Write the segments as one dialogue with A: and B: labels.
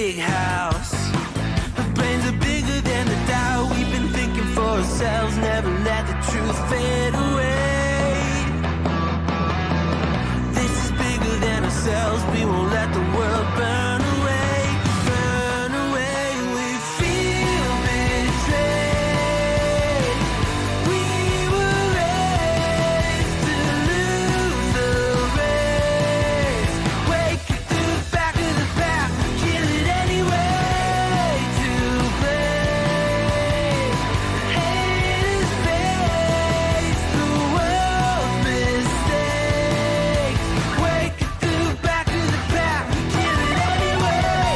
A: big house. Our brains are bigger than the doubt. We've been thinking for ourselves, never let the truth fade away. This is bigger than ourselves. We won't let the world burn away. Burn away. We feel betrayed. We were raised to lose the race. Wake it to the back of the pack. Kill it anyway. To play. Haters face the world's mistakes. Wake it to the back of the pack. Kill it anyway.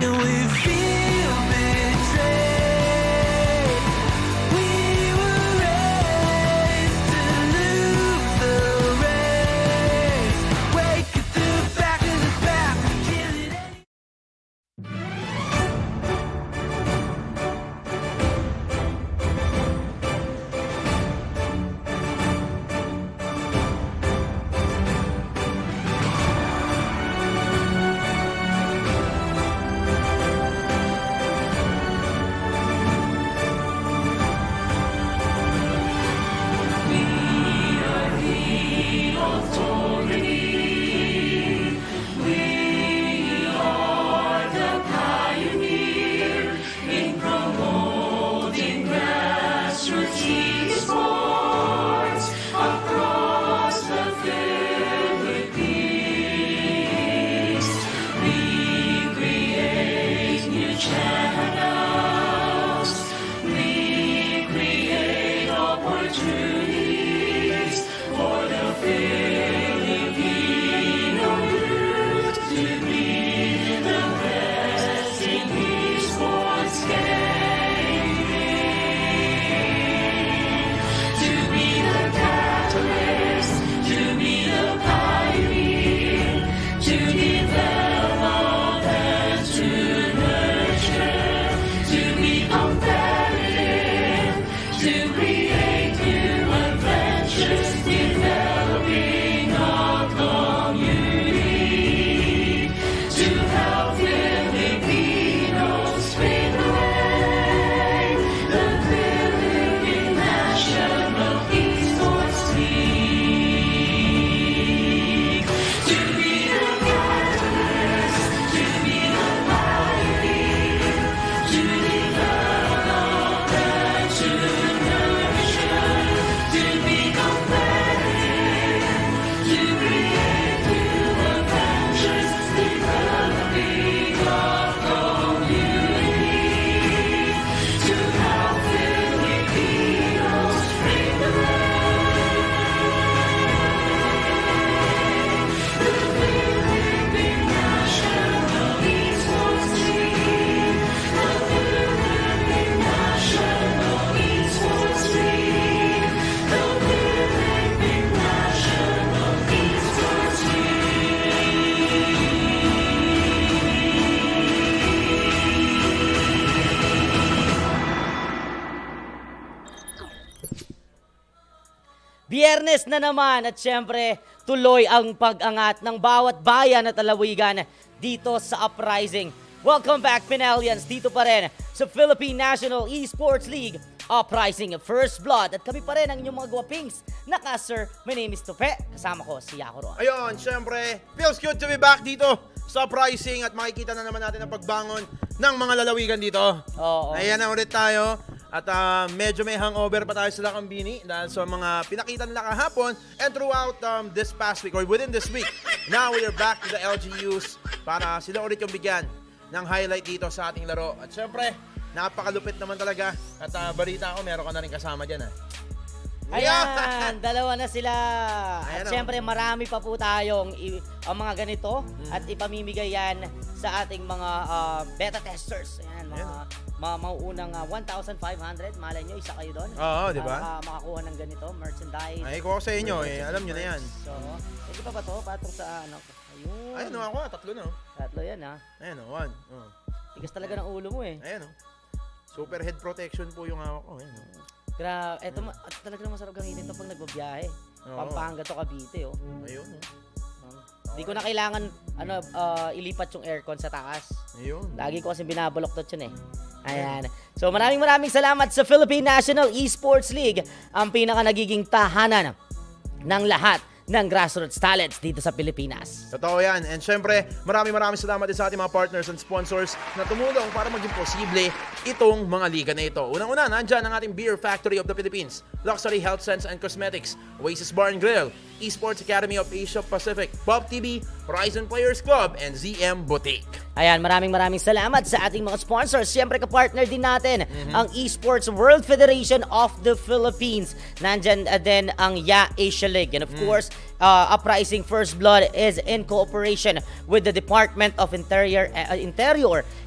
A: And we feel betrayed. We were raised to lose the race. Wake it to the back of the pack. Kill it anyway.
B: Esports across the Philippines. We create new channels. We create opportunities for the Filipino youth to be the best in esports gaming. To be the catalyst, to be the pioneer, to develop and to nurture, to be competitive, to create new adventures, developing a community, to help Filipinos pave the way, the Philippine National Esports League. To be the catalyst, to be the pioneer, to develop and to nurture, to be competitive, to create new adventures, developing a community, to help Filipinos bring the way. The Philippine National Esports League. The Philippine National Esports League. The Philippine National Esports
C: Biyernes na naman at syempre tuloy ang pag-angat ng bawat bayan at lalawigan dito sa Uprising. Welcome back Pnelians, dito pa rin sa Philippine National Esports League Uprising First Blood. At kami pa rin ang inyong mga guwapings. Naka-sir, my name is Tupe, kasama ko si Yakuro.
D: Ayun, syempre, feels good to be back dito sa Uprising at makikita na naman natin ang pagbangon ng mga lalawigan dito.
C: Oo.
D: Ayan na ulit tayo. At medyo may hangover pa tayo sa Lakambini dahil sa mga pinakita nila kahapon and throughout this past week or within this week. Now we are back to the LGUs para sila ulit yung bigyan ng highlight dito sa ating laro. At syempre, napakalupit naman talaga. At balita ko, meron ka na rin kasama dyan.
C: Ayan, dalawa na sila.
D: Ayan,
C: At syempre, marami pa po tayong ang mga ganito at ipamimigay yan sa ating mga beta testers. Ayan, mga mauunang 1,500. Malay nyo, isa kayo doon.
D: Oo, di ba?
C: Makakuha ng ganito, merchandise.
D: Ay, ko sa inyo alam nyo na yan.
C: So, hindi pa ba to? Patong sa ano? Ayun.
D: Ayun, ako, tatlo na.
C: Tatlo yan, ha?
D: Ayan, one.
C: Tigas talaga ng ulo mo, eh.
D: Ayan, super head protection po yung hawak ko. Ayan,
C: Grabe. Eto, talaga masarap gamitin to pag nagbabiyahe.
D: Oo.
C: Pampanga to, Cavite, oh.
D: Ayun,
C: Hindi ko na kailangan ilipat yung aircon sa taas.
D: Ayun.
C: Lagi ko kasi binabaloktot yun eh. Ayan. So maraming salamat sa Philippine National Esports League, ang pinaka nagiging tahanan ng lahat ng grassroots talents dito sa Pilipinas.
D: Totoo yan. And syempre, maraming salamat din sa ating mga partners and sponsors na tumulong para maging posible itong mga liga na ito. Unang-una, nandyan ang ating Beer Factory of the Philippines, Luxury Health Sense and Cosmetics, Oasis Bar and Grill, Esports Academy of Asia Pacific, Pop TV, Horizon Players Club, and ZM Boutique.
C: Ayan, maraming salamat sa ating mga sponsors. Siyempre, ka-partner din natin ang Esports World Federation of the Philippines. Nandyan din ang Asia League. And of course, Uprising First Blood is in cooperation with the Department of Interior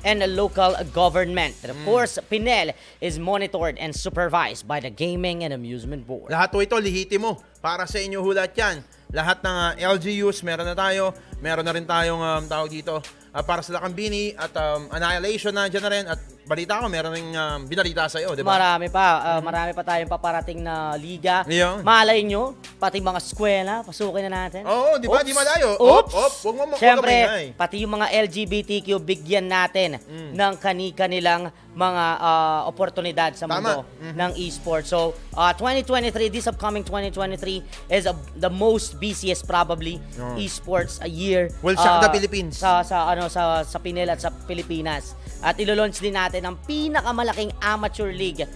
C: and Local Government. And of course, Pnel is monitored and supervised by the Gaming and Amusement Board.
D: Lahat po ito, lihiti mo. Para sa inyo hulat yan. Lahat ng LGUs, meron na tayo. Meron na rin tayong tawag dito. Para sa Lakambini at Annihilation na dyan na rin. At balita ko, meron rin binalita sa iyo, di ba?
C: Marami pa tayong paparating na liga.
D: Yun.
C: Malay nyo, pati mga eskwela, pasukin na natin.
D: Oo, di ba?
C: Oops.
D: Di malayo.
C: Oops!
D: Huwag mo
C: Siyempre,
D: maingay.
C: pati yung mga LGBTQ, bigyan natin ng kani-kanilang mga oportunidad sa mundo ng esports. So, 2023, this upcoming 2023 is the most busiest probably esports a year.
D: Will shock the Philippines.
C: Sa Pnel at sa Pilipinas. At ilo-launch din natin ang pinakamalaking amateur league.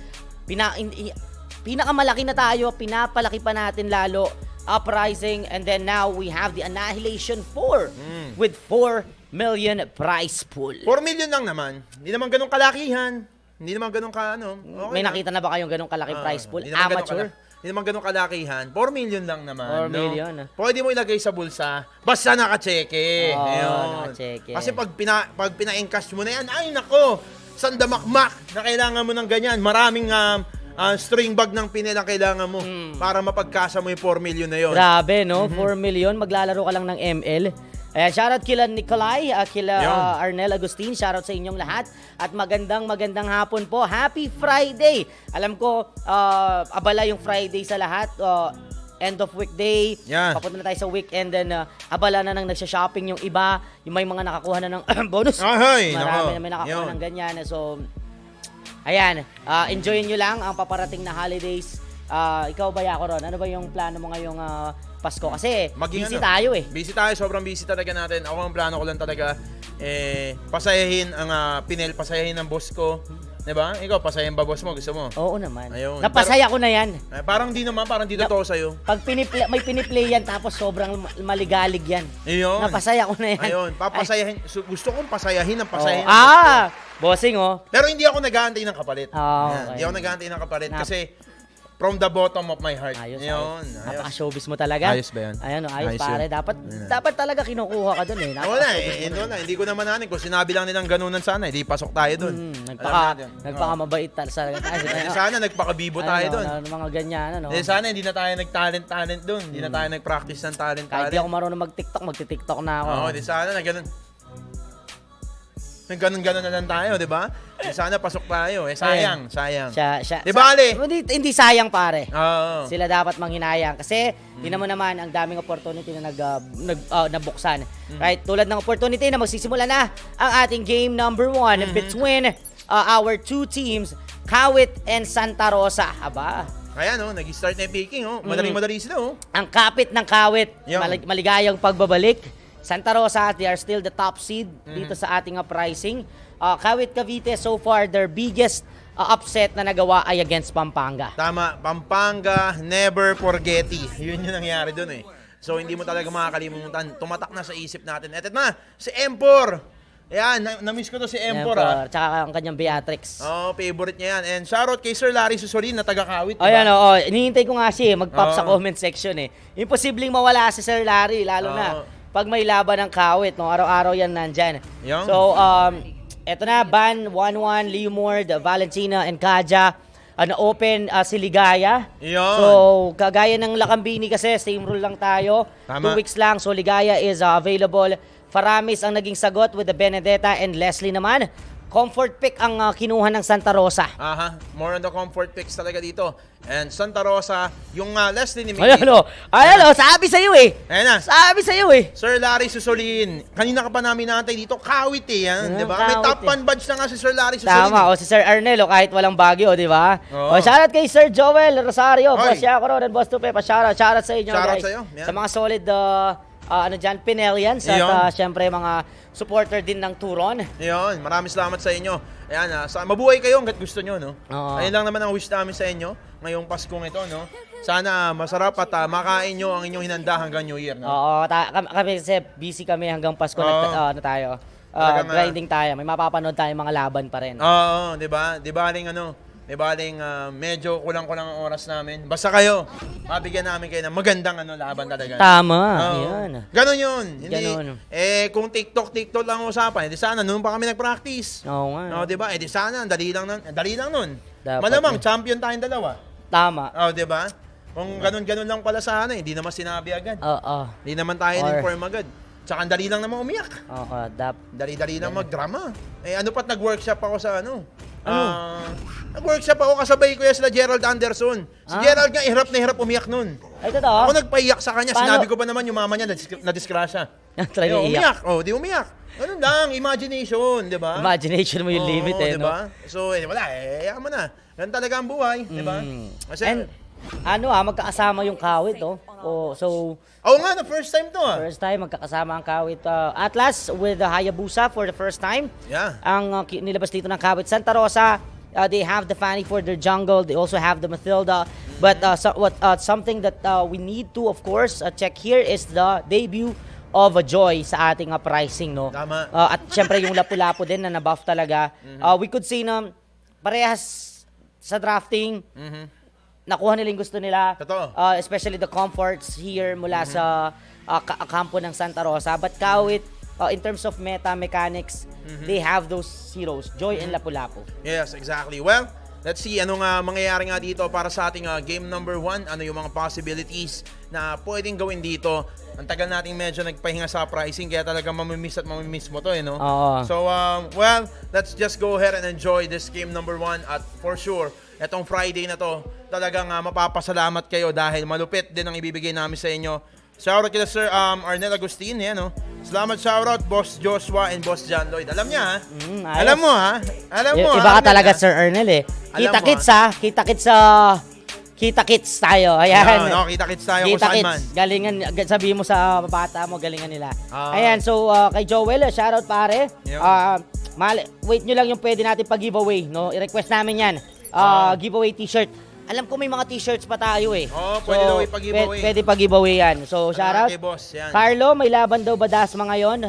C: Pinakamalaki na tayo, pinapalaki pa natin lalo. Uprising, and then now we have the Annihilation 4 with 4 million prize pool.
D: 4 million lang naman. Hindi naman ganun kalakihan. Hindi naman ganun okay
C: May
D: lang.
C: nakita na ba kayong ganong kalaki prize pool?
D: Hindi naman
C: Amateur?
D: Hindi naman ganun kalakihan. 4 million lang naman.
C: 4 million.
D: Pwede mo ilagay sa bulsa. Basta nakacheke.
C: Oo,
D: Ayun.
C: nakacheke.
D: Kasi pag pina-encash mo na yan, ay nako, sandamakmak na kailangan mo ng ganyan. Maraming string bag ng Pnel ang kailangan mo para mapagkasa mo yung 4 million na yun.
C: Grabe, no? 4 million, maglalaro ka lang ng ML. Ayan, shoutout kila Nicolay, kila Arnel Agustin, shoutout sa inyong lahat. At magandang hapon po. Happy Friday! Alam ko, abala yung Friday sa lahat. End of weekday, papunta na tayo sa weekend, then abala na nang nagsha-shopping yung iba, yung may mga nakakuha na ng bonus.
D: Ay,
C: Marami na may nakakuha ng ganyan. So, ayan, enjoyin nyo lang ang paparating na holidays. Ikaw ba, Yako Ron? Ano ba yung plano mo ngayong Pasko? Kasi busy tayo eh.
D: Busy tayo, sobrang busy talaga natin. Ako ang plano ko lang talaga, pasayahin ang Pnel, pasayahin ang boss ko. Diba? Ikaw, pasayahin ba boss mo? Gusto mo?
C: Oo naman.
D: Ayun.
C: Napasaya ko na yan.
D: Parang di naman, parang di totoo sa'yo.
C: Pag may piniplay yan, tapos sobrang maligalig yan.
D: Ayun.
C: Napasaya ko na yan.
D: Ayun, papasayahin. Gusto kong pasayahin ang pasayahin.
C: Bossing oh.
D: Pero hindi ako nag-aantay ng kapalit.
C: Okay.
D: Hindi ako nag-aantay ng kapalit kasi from the bottom of my heart.
C: Ayos.
D: Ayun.
C: Napaka-showbiz mo talaga.
D: Ayos ba yan?
C: Ayun, ayos
D: Ayos
C: pare.
D: yun.
C: Dapat talaga kinukuha ka dun eh.
D: Hindi ko naman nanin. Kung sinabi lang nilang ganunan sana, hindi pasok tayo dun.
C: Nagpaka-mabait talaga tayo.
D: Sana nagpakabibo tayo dun.
C: Mga ganyan, ano.
D: Sana hindi na tayo nag-talent dun. Hindi na tayo nag-practice ng talent.
C: Kahit di ako marunong mag-TikTok, magti-TikTok na ako.
D: Oo, di sana na ganun. Ganun-ganun na lang tayo, di ba? Sana pasok tayo. Sayang.
C: Di
D: ba, Ali?
C: Hindi sayang, pare.
D: Oo.
C: Sila dapat manghinayang. Kasi, tinan mo naman, ang daming opportunity na nabuksan. Right? Tulad ng opportunity na magsisimula na ang ating game number 1 between our two teams, Kawit and Santa Rosa. Aba.
D: Ayan, nag-start na yung picking. Madaling-madali sila.
C: Ang kapit ng Kawit,
D: Yung.
C: maligayang pagbabalik. Santa Rosa, they are still the top seed dito sa ating uprising. Kawit Cavite, so far, their biggest upset na nagawa ay against Pampanga.
D: Tama, Pampanga, never forgetty. Yun yung nangyari dun eh. So, hindi mo talaga makakalimutan. Tumatak na sa isip natin. Eto na, si M4. Ayan, na-miss ko to si Emperor, ah.
C: Tsaka ang kanyang Beatrix.
D: Oh, favorite niya yan. And shoutout kay Sir Larry Susolin na taga-Kawit. Diba?
C: Ayan, oo. Inihintay ko nga siya mag-pop sa
D: Oo.
C: comment section eh. Imposibleng mawala si Sir Larry, lalo na pag may laban ng Kawit, no? Araw-araw yan nandyan.
D: Yung?
C: So, eto na, Ban, 1-1, Leomord, Valentina, and Kaja. Na-open si Ligaya.
D: Yun.
C: So, kagaya ng Lakambini kasi, same rule lang tayo.
D: Tama.
C: 2 weeks lang, so Ligaya is available. Faramis ang naging sagot with the Benedetta, and Leslie naman. Comfort pick ang kinuha ng Santa Rosa.
D: Aha, more on the comfort picks talaga dito. And Santa Rosa, yung Leslie ni
C: Ayan o, sabi sa'yo eh.
D: Ayan na.
C: Sabi sa'yo eh.
D: Sir Larry Susolin, kanina ka pa namin naantay dito, Kawit eh, yan, di ba? May
C: Kawit
D: top
C: eh.
D: 1 badge na nga si Sir Larry Susolin.
C: Tama, o si Sir Arnel, kahit walang bagyo, di ba?
D: Oo.
C: O, shoutout kay Sir Joel Rosario,
D: Oy.
C: Boss Yakoro, and Boss Tupe, shoutout sa inyo,
D: Shoutout
C: guys.
D: sa'yo, yan.
C: Sa mga solid, Pnelians, at
D: Iyon.
C: syempre mga supporter din ng Turon.
D: Yun, maraming salamat sa inyo. Ayan, mabuhay kayo hanggat gusto nyo, no?
C: Oo.
D: Ayun lang naman ang wish namin sa inyo ngayong Paskong ito, no? Sana masarap at makain nyo ang inyong hinanda hanggang New Year, no?
C: Oo, kami kasi busy kami hanggang Pasko,
D: Oo.
C: tayo.
D: Talagang,
C: Grinding tayo, may mapapanood tayo mga laban pa rin.
D: Oo, di ba? Di baling medyo kulang-kulang ang oras namin. Basta kayo, mabigyan namin kayo ng magandang laban talaga.
C: Tama,
D: Oo.
C: yan.
D: Ganon yun. Hindi,
C: Ganon.
D: kung TikTok lang ang usapan, edi sana noon pa kami nag-practice.
C: Oo nga.
D: No, di ba? Edi sana, dali lang nun.
C: Dapat
D: Malamang,
C: eh.
D: champion tayong dalawa.
C: Tama.
D: Oh, di ba? Kung ganon lang pala sana, hindi naman sinabi agad.
C: Oo.
D: Hindi naman tayo inform agad. Tsaka ang dali lang naman umiyak.
C: Oo,
D: Dali-dali lang magdrama. Ano pat nag-workshop ako sa nag-workshop ako kasabay ko yan sila Gerald Anderson. Si Gerald nga, hirap na hirap umiyak nun.
C: Ay, totoo?
D: Ako nagpaiyak sa kanya.
C: Paano?
D: Sinabi ko pa naman yung mama niya na-disgrasya.
C: Try mo iyak.
D: Umiyak. Oh, di umiyak. Ganun lang, imagination, di ba?
C: Imagination mo yung limit eh,
D: di
C: no?
D: ba? So, wala, iyak mo na. Ganun talaga ang buhay, di ba? Kasi,
C: And, magkakasama yung Kawit, oh. So,
D: nga, the first time to,
C: first time, magkakasama ang Kawit Atlas with the Hayabusa for the first time.
D: Yeah.
C: Ang nilabas dito ng Kawit Santa Rosa, they have the Fanny for their jungle. They also have the Mathilda. But something that we need to, of course, check here is the debut of a Joy sa ating pricing, no?
D: Tama.
C: At syempre yung Lapu-Lapu din na nabuff talaga. We could see na parehas sa drafting, nakuha nila yung gusto nila.
D: Totoo.
C: Especially the comforts here mula sa kampo ng Santa Rosa. But Kawit, in terms of meta mechanics, they have those heroes, Joy and Lapu-Lapu.
D: Yes, exactly. Well, let's see ano nga mangyayari nga dito para sa ating game number 1. Ano yung mga possibilities na pwedeng gawin dito. Ang tagal nating medyo nagpahinga sa pricing kaya talaga mamimiss mo to, no?
C: Oo.
D: So, well, let's just go ahead and enjoy this game number 1 at for sure, etong Friday na to, talagang mapapasalamat kayo dahil malupit din ang ibibigay namin sa inyo. Shoutout kila Sir Arnel Agustin, yan, no? Salamat, shoutout, Boss Joshua and Boss John Lloyd. Alam niya, ha?
C: Ayos.
D: Alam mo, ha? Alam mo,
C: Iba ka
D: Arnel,
C: talaga,
D: ha?
C: Sir Ernel, eh.
D: Alam mo,
C: Kita-kits, ha? Kita-kits tayo. Ayan.
D: No, kita-kits tayo kung saan man.
C: Galingan, sabihin mo sa bata mo, galingan nila.
D: Ah.
C: Ayan, so kay Joel, shoutout pare.
D: Yun.
C: Wait nyo lang yung pwede natin pag-giveaway, no? I-request namin yan. Giveaway t-shirt. Alam ko may mga t-shirts pa tayo eh.
D: Pwede daw ipag-giveaway.
C: Pwede pag-giveaway yan. So, shoutout.
D: Kay boss, yan.
C: Carlo, may laban daw ba Dasma ngayon?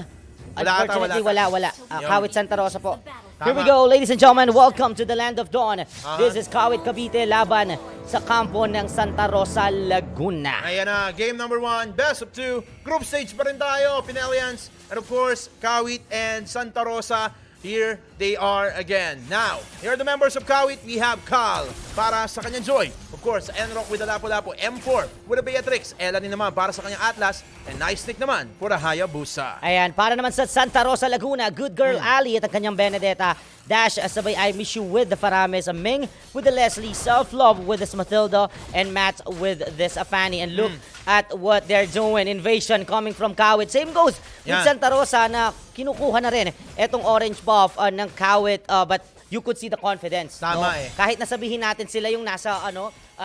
D: Wala ata,
C: Unfortunately,
D: wala ata.
C: wala.
D: Yun.
C: Kawit Santa Rosa po.
D: Tama.
C: Here we go, ladies and gentlemen. Welcome to the land of dawn. This is Kawit Cavite laban sa kampo ng Santa Rosa, Laguna.
D: Ayan na, game number 1, best of 2. Group stage pa rin tayo, Pinelians. And of course, Kawit and Santa Rosa. Here they are again. Now, here are the members of Kawit. We have Cal para sa kanyang Joy. Of course, Enrock with the Lapu-Lapu. M4 with the Beatrix. Elani naman para sa kanyang Atlas. And Nice Stick naman for the Hayabusa.
C: Ayan, para naman sa Santa Rosa, Laguna, Good Girl Ali at ang kanyang Benedetta. Dash, sabay I Miss You with the Farames. Ming with the Leslie. Self-Love with this Mathilda. And Matt with this Fanny. And look at what they're doing. Invasion coming from Kawit. Same goes with
D: Yeah.
C: Santa Rosa na kinukuha na rin etong orange buff ng Kawit. But you could see the confidence.
D: Tama
C: no?
D: eh.
C: Kahit nasabihin natin sila yung nasa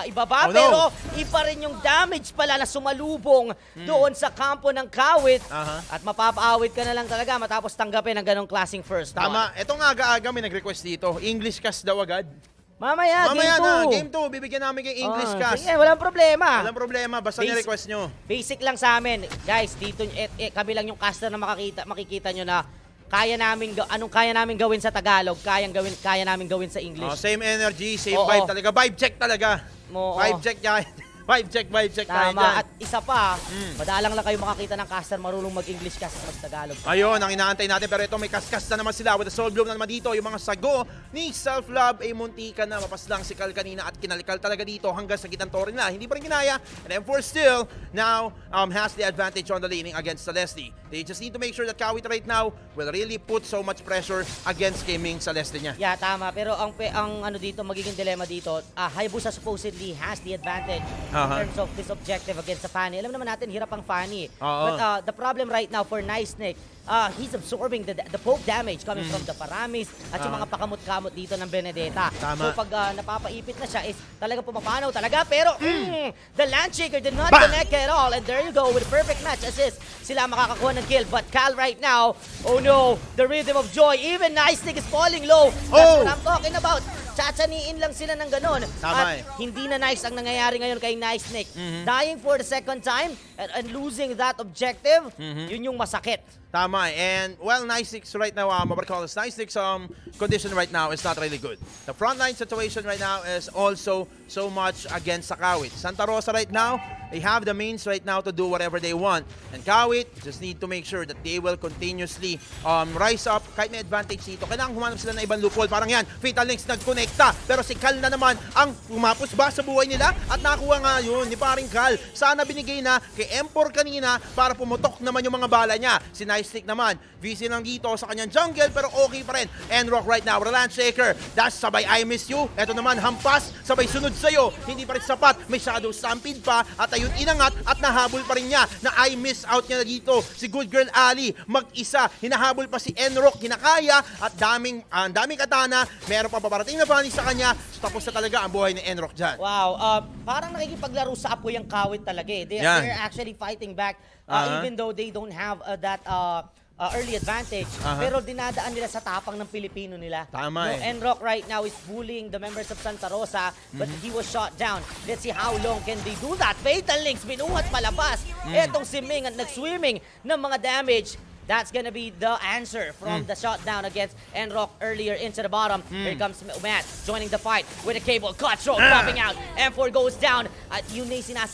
C: ibaba,
D: Oh, no.
C: pero iba rin yung damage pala na sumalubong doon sa kampo ng Kawit. At mapapaawit ka na lang talaga matapos tanggapin ng ganong klaseng first.
D: Tama. Etong aga-aga may nag-request dito. English cast daw agad.
C: Mamaya
D: Mamaya na,
C: game 2.
D: game 2. Bibigyan namin kay English cast.
C: Sige, walang problema.
D: Walang problema. Basta ni-request nyo.
C: Basic lang sa amin. Guys, dito kami lang yung caster na makikita nyo na anong kaya namin gawin sa Tagalog, kaya namin gawin sa English.
D: Same energy, same
C: Oo.
D: vibe talaga. Vibe check talaga.
C: Oo.
D: Vibe check yan. Vibe check tayo
C: Tama.
D: dyan.
C: At isa pa, madalang lang kayo makakita ng caster marunong mag-English kasi mag-Tagalog.
D: Ayun, ang inaantay natin. Pero ito, may kaskas na naman sila with the soul bloom na naman dito. Yung mga sago ni Self-Love ay muntika na mapaslang si Cal kanina at kinalikal talaga dito hanggang sa gitang tore nila. Hindi pa rin ginaya. And M4 still now has the advantage on the laning against Celeste. They just need to make sure that Kawit right now will really put so much pressure against gaming Celeste niya.
C: Yeah, tama. Pero ang ano dito, magiging dilemma dito, Hayabusa supposedly has the advantage in terms of this objective against the Fanny. Alam naman natin, hirap ang Fanny. But the problem right now for Nice Nick, he's absorbing the poke damage coming from the Paramis at yung mga pakamot-kamot dito ng Benedetta.
D: Tama.
C: So pag napapaipit na siya is talaga pumapanaw talaga. Pero the Landshaker did not
D: Bang!
C: connect at all. And there you go with a perfect match assist. Sila makakakuha ng kill. But Cal right now, oh no, the rhythm of joy. Even Nice Nick is falling low. That's what I'm talking about. Tsatsaniin lang sila ng ganun.
D: Tama
C: At hindi na nice ang nangyayari ngayon kay Nice Nick. Dying for the second time and losing that objective, yun yung masakit.
D: Tama. And well, Nice Nick's right now, what I call this, Nice Nick's condition right now is not really good. The frontline situation right now is also so much against Kawit. Santa Rosa right now, they have the means right now to do whatever they want. And Kawit just need to make sure that they will continuously rise up. Kahit may advantage dito, kailangan humanap sila ng ibang loophole. Parang yan, Fatal Links nagkonekta. Pero si Cal na naman ang pumapos ba sa buhay nila? At nakuha nga yun ni paring Cal. Sana binigay na kay M4 kanina para pumutok naman yung mga bala niya. Si Nice Nick naman, busy lang dito sa kanyang jungle pero okay pa rin. Enrock right now, Landshaker. Dash sabay I miss you. Ito naman, hampas, sabay sunod sa'yo. Hindi pa rin sapat. May shadow stampede pa at ayun inangat at nahabol pa rin niya na I miss out niya na dito. Si Good Girl Ali, mag-isa. Hinahabol pa si Enrock, hinakaya at daming katana. Meron pa paparating na Fanny sa kanya. So, tapos na talaga ang buhay ni Enrock dyan.
C: Wow, parang nakikipaglaro sa apoy ang Kawit talaga eh. They're actually fighting back even though they don't have that early advantage. Pero dinadaan nila sa tapang ng Pilipino nila.
D: Tama eh.
C: Enrock right now is bullying the members of Santa Rosa but he was shot down. Let's see how long can they do that. Fatal Links, binuhat palabas. Etong si Ming at nag-swimming ng mga damage. That's gonna be the answer from the shutdown against Enrock earlier into the bottom. Here comes Matt joining the fight with a cable cutthroat popping out. M4 goes down. At yun na yung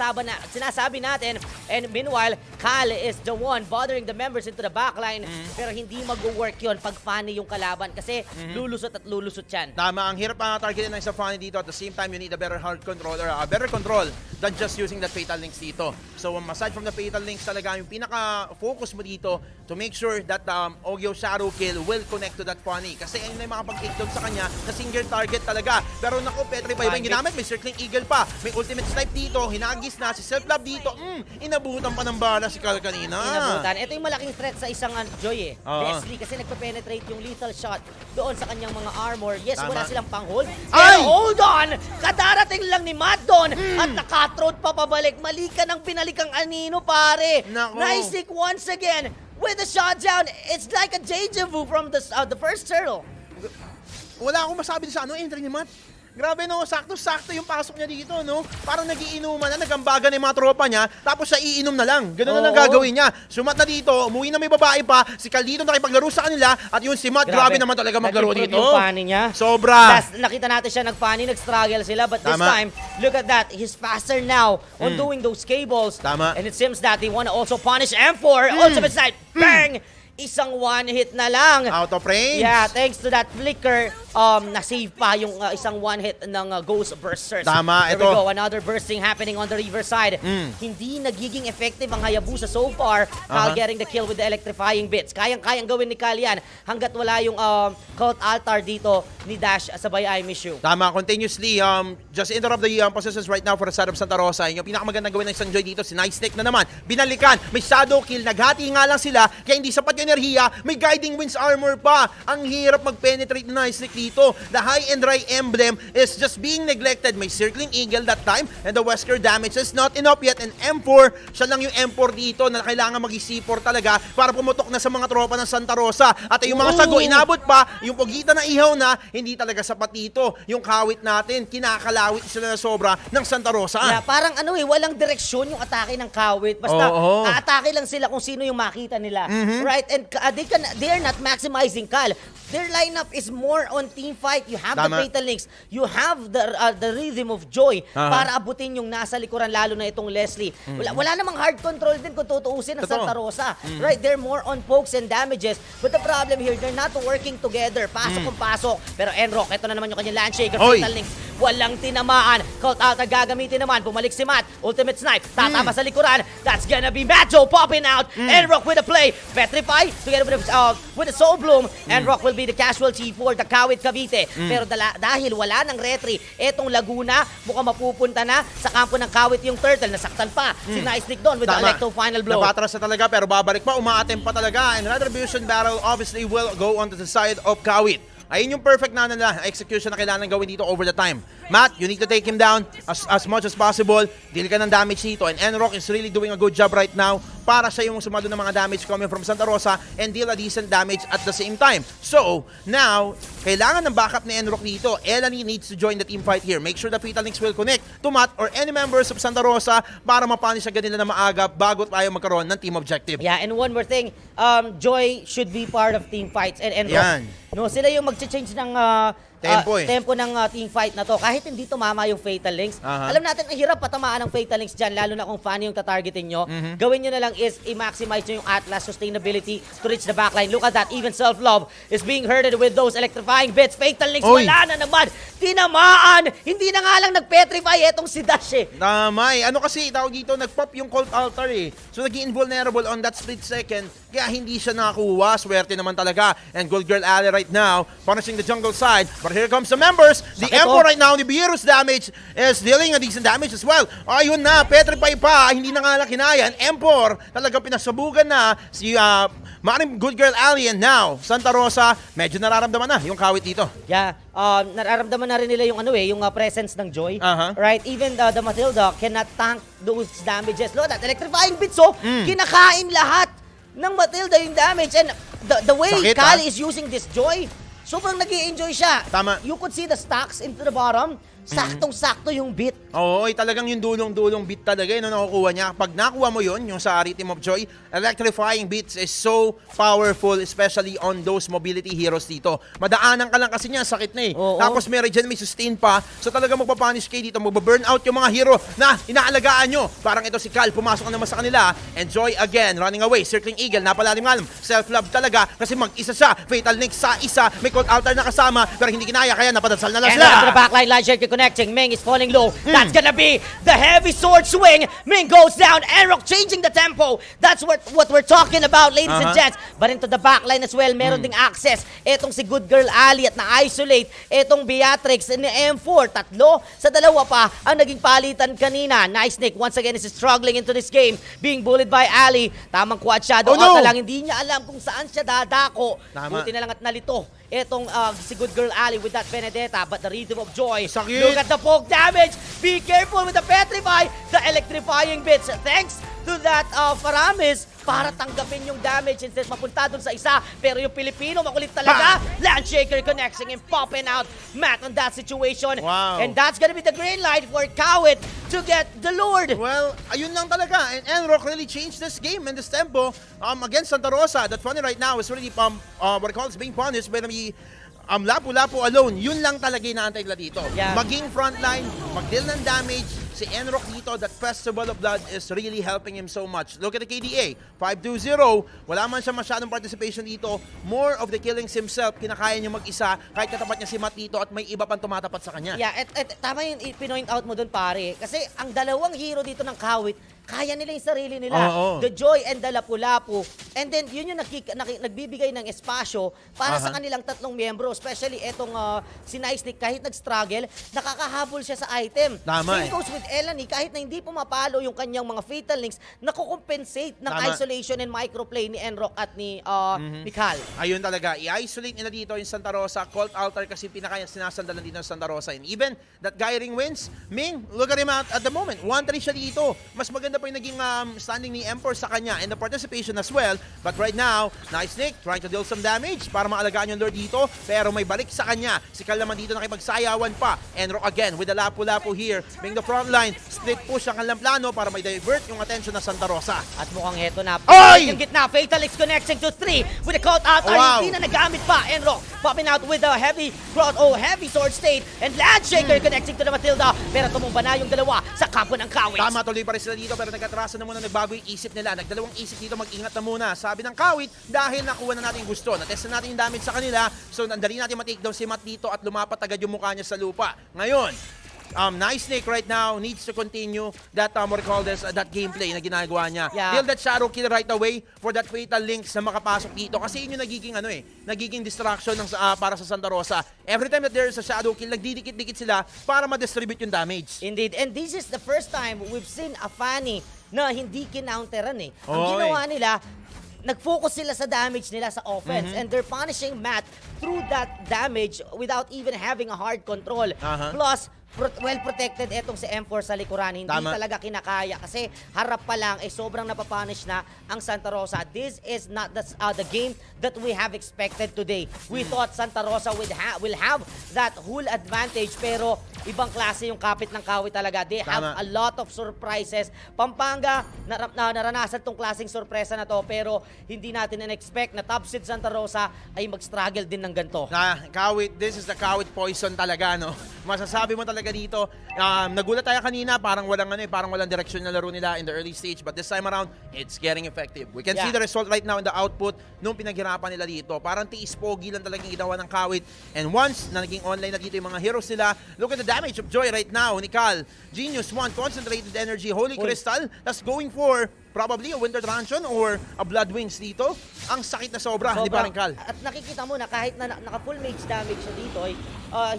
C: sinasabi natin. And meanwhile, Cal is the one bothering the members into the backline. Pero hindi mag-work yun pag Fanny yung kalaban kasi lulusot at lulusot yan.
D: Tama, ang hirap targetin ng isang Fanny dito. At the same time, you need a better hard control or a better control than just using that Fatal Links dito. So aside from the Fatal Links talaga, yung pinaka-focus mo dito to make sure that Ogyo Shadow Kill will connect to that Fanny. Kasi ayun na yung mga pag-takedown sa kanya na single target talaga. Pero naku, Petri pa yung ginamit. May Circling Eagle pa. May ultimate snipe dito. Hinagis na si Self-Love dito. Inabutan pa ng bala si Cal kanina.
C: Inabutan. Ito yung malaking threat sa isang Joy eh. Leslie kasi nagpe-penetrate yung lethal shot doon sa kanyang mga armor. Yes, wala silang pang-hold. Pero hold on! Kadarating lang ni Matt doon at nakatrod pa pabalik. Mali ka ng binalikang anino, pare. Nice Nick once again with a shot down. It's like a deja vu from the first turtle.
D: Wala akong masabi sa entry ni Matt. Grabe no, sakto-sakto yung pasok niya dito, no? Parang nagiinuman na, nagambaga na yung mga tropa niya, tapos siya iinom na lang. Ganun na lang gagawin niya. Sumat na dito, umuwi na may babae pa, si Cal dito nakipaglaro sa kanila, at yun si Matt, grabe naman talaga maglaro dito.
C: Yung Fanny niya.
D: Sobra.
C: Nakita natin siya nag-Fanny, nag-struggle sila, but this time, look at that, he's faster now on doing those cables.
D: Tama.
C: And it seems that they want to also punish M4. Ultimate side, bang! Isang one hit na lang.
D: Out of range.
C: Yeah, thanks to that flicker, na-save pa yung isang one hit ng Ghost Bursters.
D: Tama,
C: There
D: ito.
C: we go, another bursting happening on the riverside. Hindi nagiging effective ang Hayabusa so far. Cal getting the kill with the electrifying bits. Kayang-kayang gawin ni Cal yan hanggat wala yung cult altar dito ni Dash sabay I miss you.
D: Tama, continuously, just interrupt the possessions right now for the side of Santa Rosa. Yung pinakamagandang gawin ng isang Joy dito, si Nice Nick na naman. Binalikan, may shadow kill, naghati nga lang sila, kaya hindi sapat yung enerhiya, may guiding winds armor pa. Ang hirap mag-penetrate ni Nice Nick dito. The high and dry emblem is just being neglected. May circling eagle that time and the Wesker damage is not enough yet. And M4, siya lang yung M4 dito na kailangan mag-C4 talaga para pumutok na sa mga tropa ng Santa Rosa. At yung mga sago, inabot pa, yung pugita na ihaw na, hindi talaga sapat dito. Yung kawit natin, kinakalawit sila na sobra ng Santa Rosa.
C: Yeah, parang walang direksyon yung atake ng kawit. Basta aatake lang sila kung sino yung makita nila. Right? And they are not maximizing Kal. Their lineup is more on team fight. You have the Fatal Links. You have the rhythm of joy para abutin yung nasa likuran, lalo na itong Leslie. Wala namang hard control din kung tutuusin ng Santa Rosa. Right? They're more on pokes and damages. But the problem here, they're not working together. Pasok kung pasok. Pero Enrock, ito na naman yung kanyang Landshaker. Fatal Links. Walang tinamaan. Colt Alta gagamitin naman. Bumalik si Matt. Ultimate Snipe. Tatama sa likuran. That's gonna be Macho popping out. Enrock with a play. Petrify together with the Soul Bloom. Enrock will be the casualty for the Kawit Cavite. Pero dahil wala ng retry, etong Laguna mukhang mapupunta na sa kampo ng Kawit yung Turtle. Nasaktan pa si Nice Nick doon with the Electro final blow.
D: Napatras na talaga pero babalik pa. Umaatem pa talaga. And Retribution Battle obviously will go onto the side of Kawit. Ayun yung perfect na nila execution na kailangan gawin dito over the time. Matt, you need to take him down as much as possible. Deal ka ng damage dito. And Enrock is really doing a good job right now para siya yung sumado ng mga damage coming from Santa Rosa and deal a decent damage at the same time. So, now, kailangan ng backup ni Enrock dito. Elani needs to join the team fight here. Make sure the Fatal Links will connect to Matt or any members of Santa Rosa para mapunish agad nila na maaga bago tayo magkaroon ng team objective.
C: Yeah, and one more thing, Joy should be part of team fights and Enrock.
D: Yan.
C: No, sila yung mag-change ng tempo ng team fight na to. Kahit hindi tumama yung Fatal Links, alam natin ang hirap patamaan ng Fatal Links dyan, lalo na kung fan yung tatargetin nyo. Gawin nyo na lang is i-maximize nyo yung Atlas sustainability to reach the backline. Look at that, even Self-Love is being herded with those electrifying bits. Fatal Links, wala na naman. Tinamaan! Hindi na nga lang nag-petrify etong si Dash eh.
D: Tamay. Ano kasi, tawag dito, nag-pop yung Colt Altar eh. So, naging invulnerable on that split second. Kaya hindi siya nakakuha. Swerte naman talaga. And Gold Girl Ali right now, punishing the jungle side. But here comes the members. The Emperor right now, the Beerus damage is dealing a decent damage as well. Ayun na, petrify pa. Hindi na nga lang kinaya. And Emperor, talagang pinasabugan na si Maring Good Girl Ali. And now, Santa Rosa, medyo nararamdaman na yung kawit dito.
C: Yeah, nararamdaman na rin nila yung yung presence ng Joy. Right? Even the Matilda cannot tank those damages. Look at that, electrifying bits, kinakain lahat ng Matilda yung damage. And the way
D: Sakit,
C: Kali is using this Joy, sobrang nag-i-enjoy siya.
D: Tama.
C: You could see the stacks into the bottom. Saktong-sakto yung bit.
D: Oo, talagang yung dulong-dulong bit talaga yun nakukuha niya. Pag nakuha mo yun, yung sa Rhythm of Joy, electrifying bits is so powerful, especially on those mobility heroes dito. Madaanan ka lang kasi niya, sakit na eh. Tapos may regen, may sustain pa. So talagang magpapunish kayo dito, magbaburn out yung mga hero na inaalagaan nyo. Parang ito si Cal, pumasok na naman sa kanila. And Joy again, running away, circling eagle, napalalim-alam. Self-love talaga kasi mag-isa siya. Fatal Link sa isa, may Cold Altar na kasama, pero hindi kinaya, kaya napadansal na lang
C: And
D: sila.
C: to the backline, Landshaker connecting. Ming is falling low. That's gonna be the heavy sword swing. Ming goes down. Enrock changing the tempo. That's what we're talking about, ladies and gents. But into the backline as well, meron ding access. Etong si Good Girl Ali at na-isolate. Etong Beatrix ni M4. Tatlo sa dalawa pa ang naging palitan kanina. Nice Nick once again is struggling into this game. Being bullied by Ali. Tamang quad shadow out na lang. Hindi niya alam kung saan siya dadako. Buti na lang at nalito. Etong si Good Girl Ali with that Benedetta, but the Rhythm of Joy.
D: Sakit.
C: Look at the poke damage. Be careful with the petrify, the electrifying bits. Thanks to that Faramis para tanggapin yung damage instead mapunta dun sa isa. Pero yung Pilipino makulit talaga. Landshaker connecting and popping out Matt on that situation.
D: Wow.
C: And that's gonna be the green light for Kawit to get the Lord.
D: Well, ayun lang talaga. And Enrock really changed this game and this tempo against Santa Rosa. That funny right now is really what I call is being punished by the Lapu-Lapu alone. Yun lang talaga inaantay nila dito.
C: Yeah.
D: Maging frontline, mag-deal ng damage. Si Enrock dito, that Festival of Blood is really helping him so much. Look at the KDA, 5-2-0. Wala man siya masyadong participation dito. More of the killings himself. Kinakaya niya mag-isa kahit katapat niya si Matt dito at may iba pang tumatapat sa kanya.
C: Yeah, at tama yung pinoint out mo dun pare. Kasi ang dalawang hero dito ng Kawit, kaya nila yung sarili nila.
D: Oo.
C: The joy and the lapu-lapu. And then, yun yung nagbibigay ng espasyo para sa kanilang tatlong miyembro. Especially etong si Nice Nick, kahit nag-struggle, nakakahabol siya sa item.
D: Tama
C: Same goes with Elani, kahit na hindi pumapalo yung kanyang mga fatal links, nakukompensate ng
D: Tama.
C: isolation and microplay ni Enrock at ni Cal.
D: Ayun talaga, i-isolate nila dito yung Santa Rosa, Colt Altar kasi sinasandalan dito ng Santa Rosa. And even that guy ring wins, Ming, look at him at the moment. 1-3 siya dito. Mas maganda pa yung naging standing ni Emperor sa kanya and the participation as well. But right now, Nice Nick trying to deal some damage para maalagaan yung Lord dito. Pero may balik sa kanya. Si Cal naman dito nakipagsayawan pa. Enrock again with the lapu-lapu here. Being the front line, split push ang kanilang plano para may divert yung attention ng Santa Rosa.
C: At mukhang heto na.
D: Ay!
C: Yung gitna, Fatal X connecting to 3 with a Colt Altar.
D: Wow.
C: Hindi na nagamit pa. Enrock popping out with a heavy sword state and Landshaker connecting to the Matilda. Pero tumumba na yung dalawa sa kampo ng Kawit.
D: Tama, tuloy pa rin sila dito pero nagkatraso na muna, nagbago yung isip nila. Nagdalawang isip dito, mag-ingat na muna. Sabi ng Kawit, dahil nakuha na natin yung gusto. Natest na natin yung damage sa kanila. So, nandali natin ma-takedown si Matt dito at lumapat agad yung mukha niya sa lupa. Ngayon, Nice Nick right now needs to continue that that gameplay na ginagawa niya.
C: Yeah.
D: Deal that shadow kill right away for that fatal links na makapasok dito kasi yun yung nagiging distraction ng para sa Santa Rosa. Every time that there is a shadow kill, nagdidikit-dikit sila para ma-distribute yung damage.
C: Indeed. And this is the first time we've seen a Fanny na hindi kinounteran eh. Ang
D: Oy.
C: ginawa nila, nag-focus sila sa damage nila sa offense and they're punishing Matt through that damage without even having a hard control. Plus, well protected etong si M4 sa likuran. Hindi
D: Tama.
C: talaga kinakaya kasi harap pa lang sobrang napapunish na ang Santa Rosa. This is not the game that we have expected today. We thought Santa Rosa will have that whole advantage pero ibang klase yung kapit ng Kawit talaga. They have a lot of surprises. Pampanga, naranasan tong klaseng sorpresa na to pero hindi natin in-expect na top seed Santa Rosa ay mag-struggle din ng ganito.
D: Kawit, this is the Kawit poison talaga, no? Masasabi mo talaga dito, nagulat tayo kanina, parang walang direction na laro nila in the early stage, but this time around, it's getting effective. We can see the result right now in the output nung pinaghirapan nila dito. Parang tiis-pogi lang talagang ginawa ng Kawit. And once na naging online na dito yung mga heroes nila, look at the damage of Joy right now ni Cal. Genius 1, concentrated energy, Holy Crystal, that's going for probably a Winter Truncheon or a Blood Wings dito. Ang sakit na sobra, hindi pa rin Cal.
C: At nakikita mo na kahit na naka-full mage damage siya dito,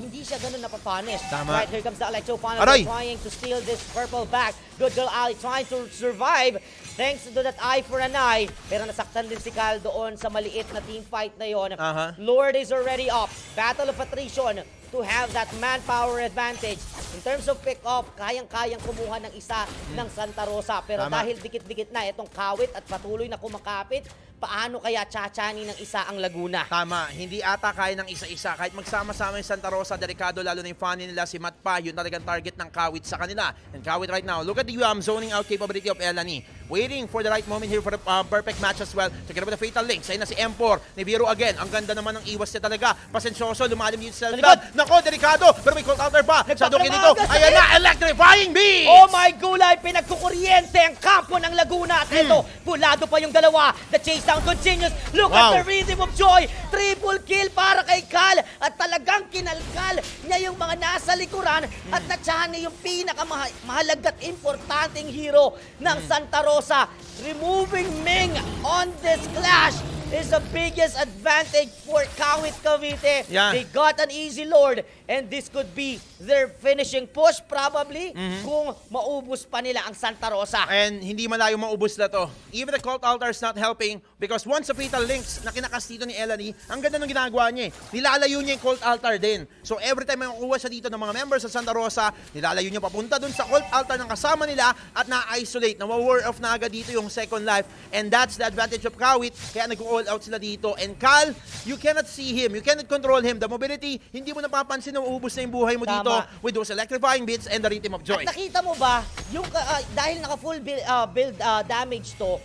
C: hindi siya ganun napapunish.
D: Tama.
C: Right, here comes the Electro Funnel trying to steal this purple back. Good girl Ali trying to survive thanks to that eye for an eye. Pero nasaktan din si Cal doon sa maliit na team fight na yon. Lord is already up. Battle of attrition to have that manpower advantage. In terms of pick-off, kayang-kayang kumuha ng isa ng Santa Rosa. Pero dahil dikit-dikit na itong Kawit at patuloy na kumakapit, paano kaya tsatsani ng isa ang Laguna?
D: Tama, hindi ata kaya ng isa-isa. Kahit magsama-sama yung Santa Rosa, delikado lalo na yung funny nila, si Matt pa, yun talagang target ng Kawit sa kanila. And Kawit right now, look at the zoning out capability of Elani. Waiting for the right moment here for the perfect match as well. Together with the fatal links. Ayun na si M4, Nibiru again. Ang ganda naman ng iwas niya talaga. Pasensyoso, lumalim dito sa likod. Nako, delikado, pero may Colt Altar pa. Shadow kill dito. Ayan na, electrifying beam!
C: Oh my gulay, pinagkukuryente ang kampo ng Laguna. At ito, bulado pa yung dalawa. The chase down continues. Look at the rhythm of Joy. Triple kill para kay Cal. At talagang kinalkal niya yung mga nasa likuran. At natsahan niya yung pinakamahalagat importanteng hero ng Santa Rosa. Removing Ming on this clash is the biggest advantage for Kawit Cavite. They got an easy Lord and this could be their finishing push probably kung maubos pa nila ang Santa Rosa.
D: And hindi malayo maubos na to. Even the Colt Altar is not helping because once the fatal links na kinakas dito ni Elani, ang ganda ng ginagawa niya eh. Nilalayo niya yung Colt Altar din. So every time may makuha siya dito ng mga members sa Santa Rosa, nilalayo niya papunta dun sa Colt Altar ng kasama nila at na-isolate. Na-war off na agad dito yung second life. And that's the advantage of Kawit. Kaya nag-all out sila dito. And Cal, you cannot see him. You cannot control him. The mobility, hindi mo napapansin na uubos na yung buhay mo dito with those electrifying bits and the rhythm of Joy.
C: At nakita mo ba, yung dahil naka-full build damage to,